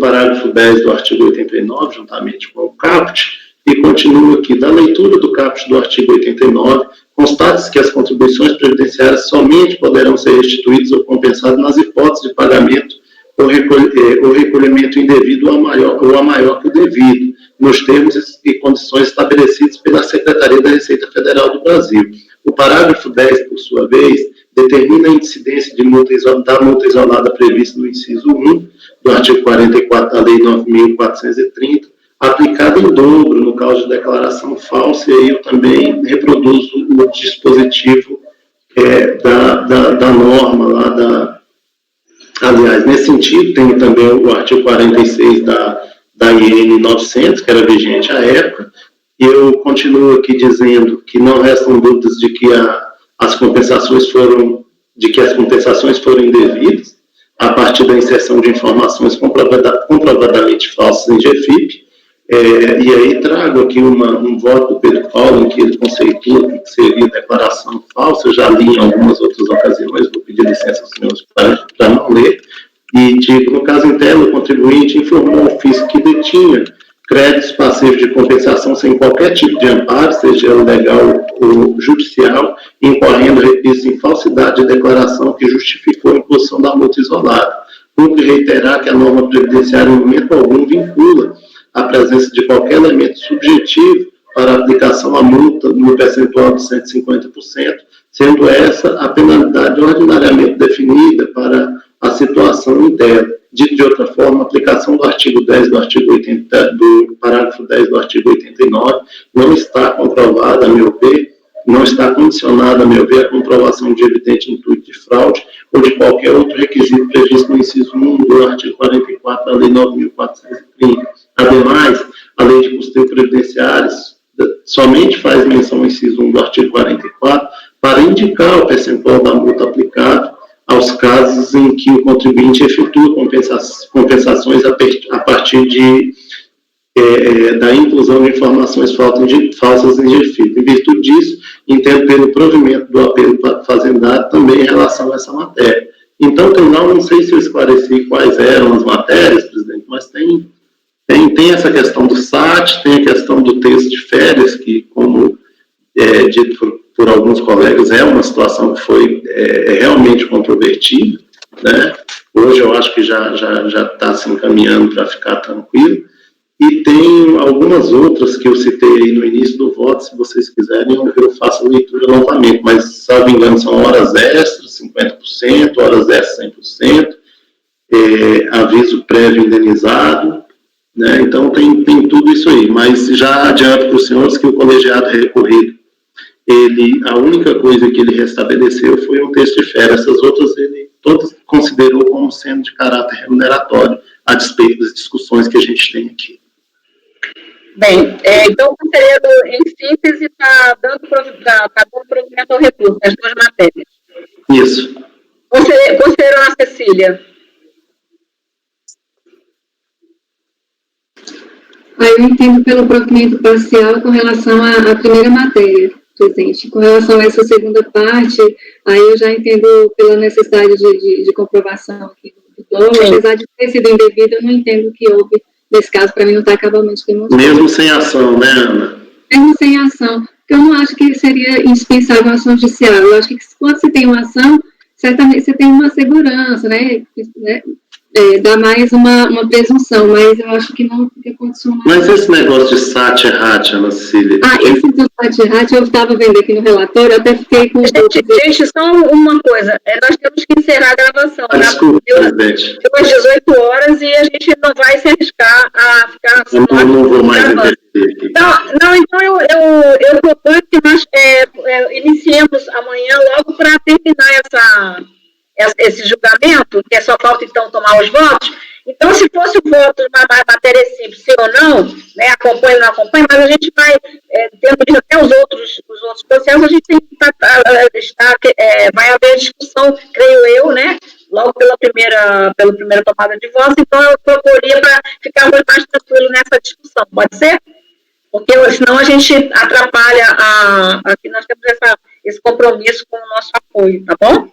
parágrafo 10 do artigo 89, juntamente com o caput, e continuo aqui. Da leitura do caput do artigo 89, constate-se que as contribuições previdenciárias somente poderão ser restituídas ou compensadas nas hipóteses de pagamento o recolhimento indevido ou a maior que o devido, nos termos e condições estabelecidos pela Secretaria da Receita Federal do Brasil. O parágrafo 10, por sua vez, determina a incidência da multa isolada prevista no inciso 1 do artigo 44 da Lei 9.430, aplicada em dobro no caso de declaração falsa, e aí eu também reproduzo o dispositivo da norma lá aliás, nesse sentido, tem também o artigo 46 da IN 900, que era vigente à época, e eu continuo aqui dizendo que não restam dúvidas de que as compensações foram indevidas, a partir da inserção de informações comprovadamente falsas em GFIP, e aí trago aqui um voto do Pedro Paulo, em que ele conceitua que seria declaração falsa. Eu já li em algumas outras ocasiões, vou pedir licença aos senhores para não ler, e digo, no caso interno, o contribuinte informou ao fisco que detinha créditos passivos de compensação sem qualquer tipo de amparo, seja legal ou judicial, incorrendo requisitos em falsidade de declaração que justificou a imposição da multa isolada. Cumpre reiterar que a norma previdenciária, em momento algum, vincula a presença de qualquer elemento subjetivo para a aplicação à multa no percentual de 150%, sendo essa a penalidade ordinariamente definida para a situação interna. Dito de outra forma, a aplicação do artigo 10 do parágrafo 10 do artigo 89 não está comprovada, a meu ver, não está condicionada, a meu ver, a comprovação de evidente intuito de fraude ou de qualquer outro requisito previsto no inciso 1 do artigo 44 da Lei 9.430. Ademais, a Lei de Custeio Previdenciários somente faz menção ao inciso 1 do artigo 44 para indicar o percentual da multa aplicável aos casos em que o contribuinte efetua compensações a partir da inclusão de informações falsas em GFIP. Em virtude disso, entendo pelo provimento do apelo fazendário também em relação a essa matéria. Então, não sei se eu esclareci quais eram as matérias, presidente, mas tem essa questão do SAT, tem a questão do texto de férias, que, como dito por alguns colegas, é uma situação que foi realmente controvertida, né? Hoje eu acho que já está se encaminhando para ficar tranquilo. E tem algumas outras que eu citei aí no início do voto, se vocês quiserem, eu faço a leitura novamente, mas, salvo engano, são horas extras, 50%, horas extras, 100%, aviso prévio indenizado, né? Então tem tudo isso aí, mas já adianto para os senhores que o colegiado recorrido, a única coisa que ele restabeleceu foi um texto de férias. Essas outras ele todas considerou como sendo de caráter remuneratório, a despeito das discussões que a gente tem aqui. Bem, então o conselheiro, em síntese, está dando provimento ao recurso, nas duas matérias. Isso. Conselheira Ana Cecília. Eu entendo pelo provimento parcial com relação à primeira matéria, presidente. Com relação a essa segunda parte, aí eu já entendo pela necessidade de comprovação aqui do dolo, apesar de ter sido indevido, eu não entendo que houve, nesse caso, para mim não está acabalmente demonstrado. Mesmo sem ação, né, Ana? Mesmo sem ação, porque eu não acho que seria indispensável a ação judicial. Eu acho que quando você tem uma ação, certamente você tem uma segurança, né? Dá mais uma presunção, mas eu acho que não fica condicionado. Mas esse negócio de SAT errate, Ana Cecília... Esse do SAT errate, eu estava vendo aqui no relatório, eu até fiquei com... Gente, só uma coisa, nós temos que encerrar a gravação. Desculpa, presidente. Deu às 18 horas e a gente não vai se arriscar a ficar... Eu não vou mais interferir aqui. Então eu proponho que nós iniciemos amanhã logo para terminar esse julgamento, que só falta, então, tomar os votos. Então, se fosse o voto de uma matéria simples, sim ou não, né, acompanha ou não acompanha, mas a gente vai, tendo até os outros processos, a gente tem que vai haver discussão, creio eu, né, logo pela primeira tomada de votos. Então, eu proporia para ficarmos mais tranquilos nessa discussão, pode ser? Porque senão a gente atrapalha aqui nós temos esse compromisso com o nosso apoio, tá bom?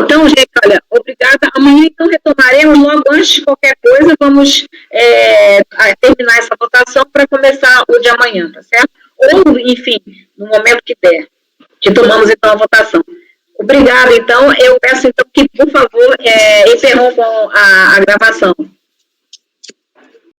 Então, gente, olha, obrigada. Amanhã, então, retomaremos, logo antes de qualquer coisa, vamos terminar essa votação para começar o de amanhã, tá certo? Ou, enfim, no momento que der, que tomamos, então, a votação. Obrigada, então. Eu peço, então, que, por favor, interrompam a gravação.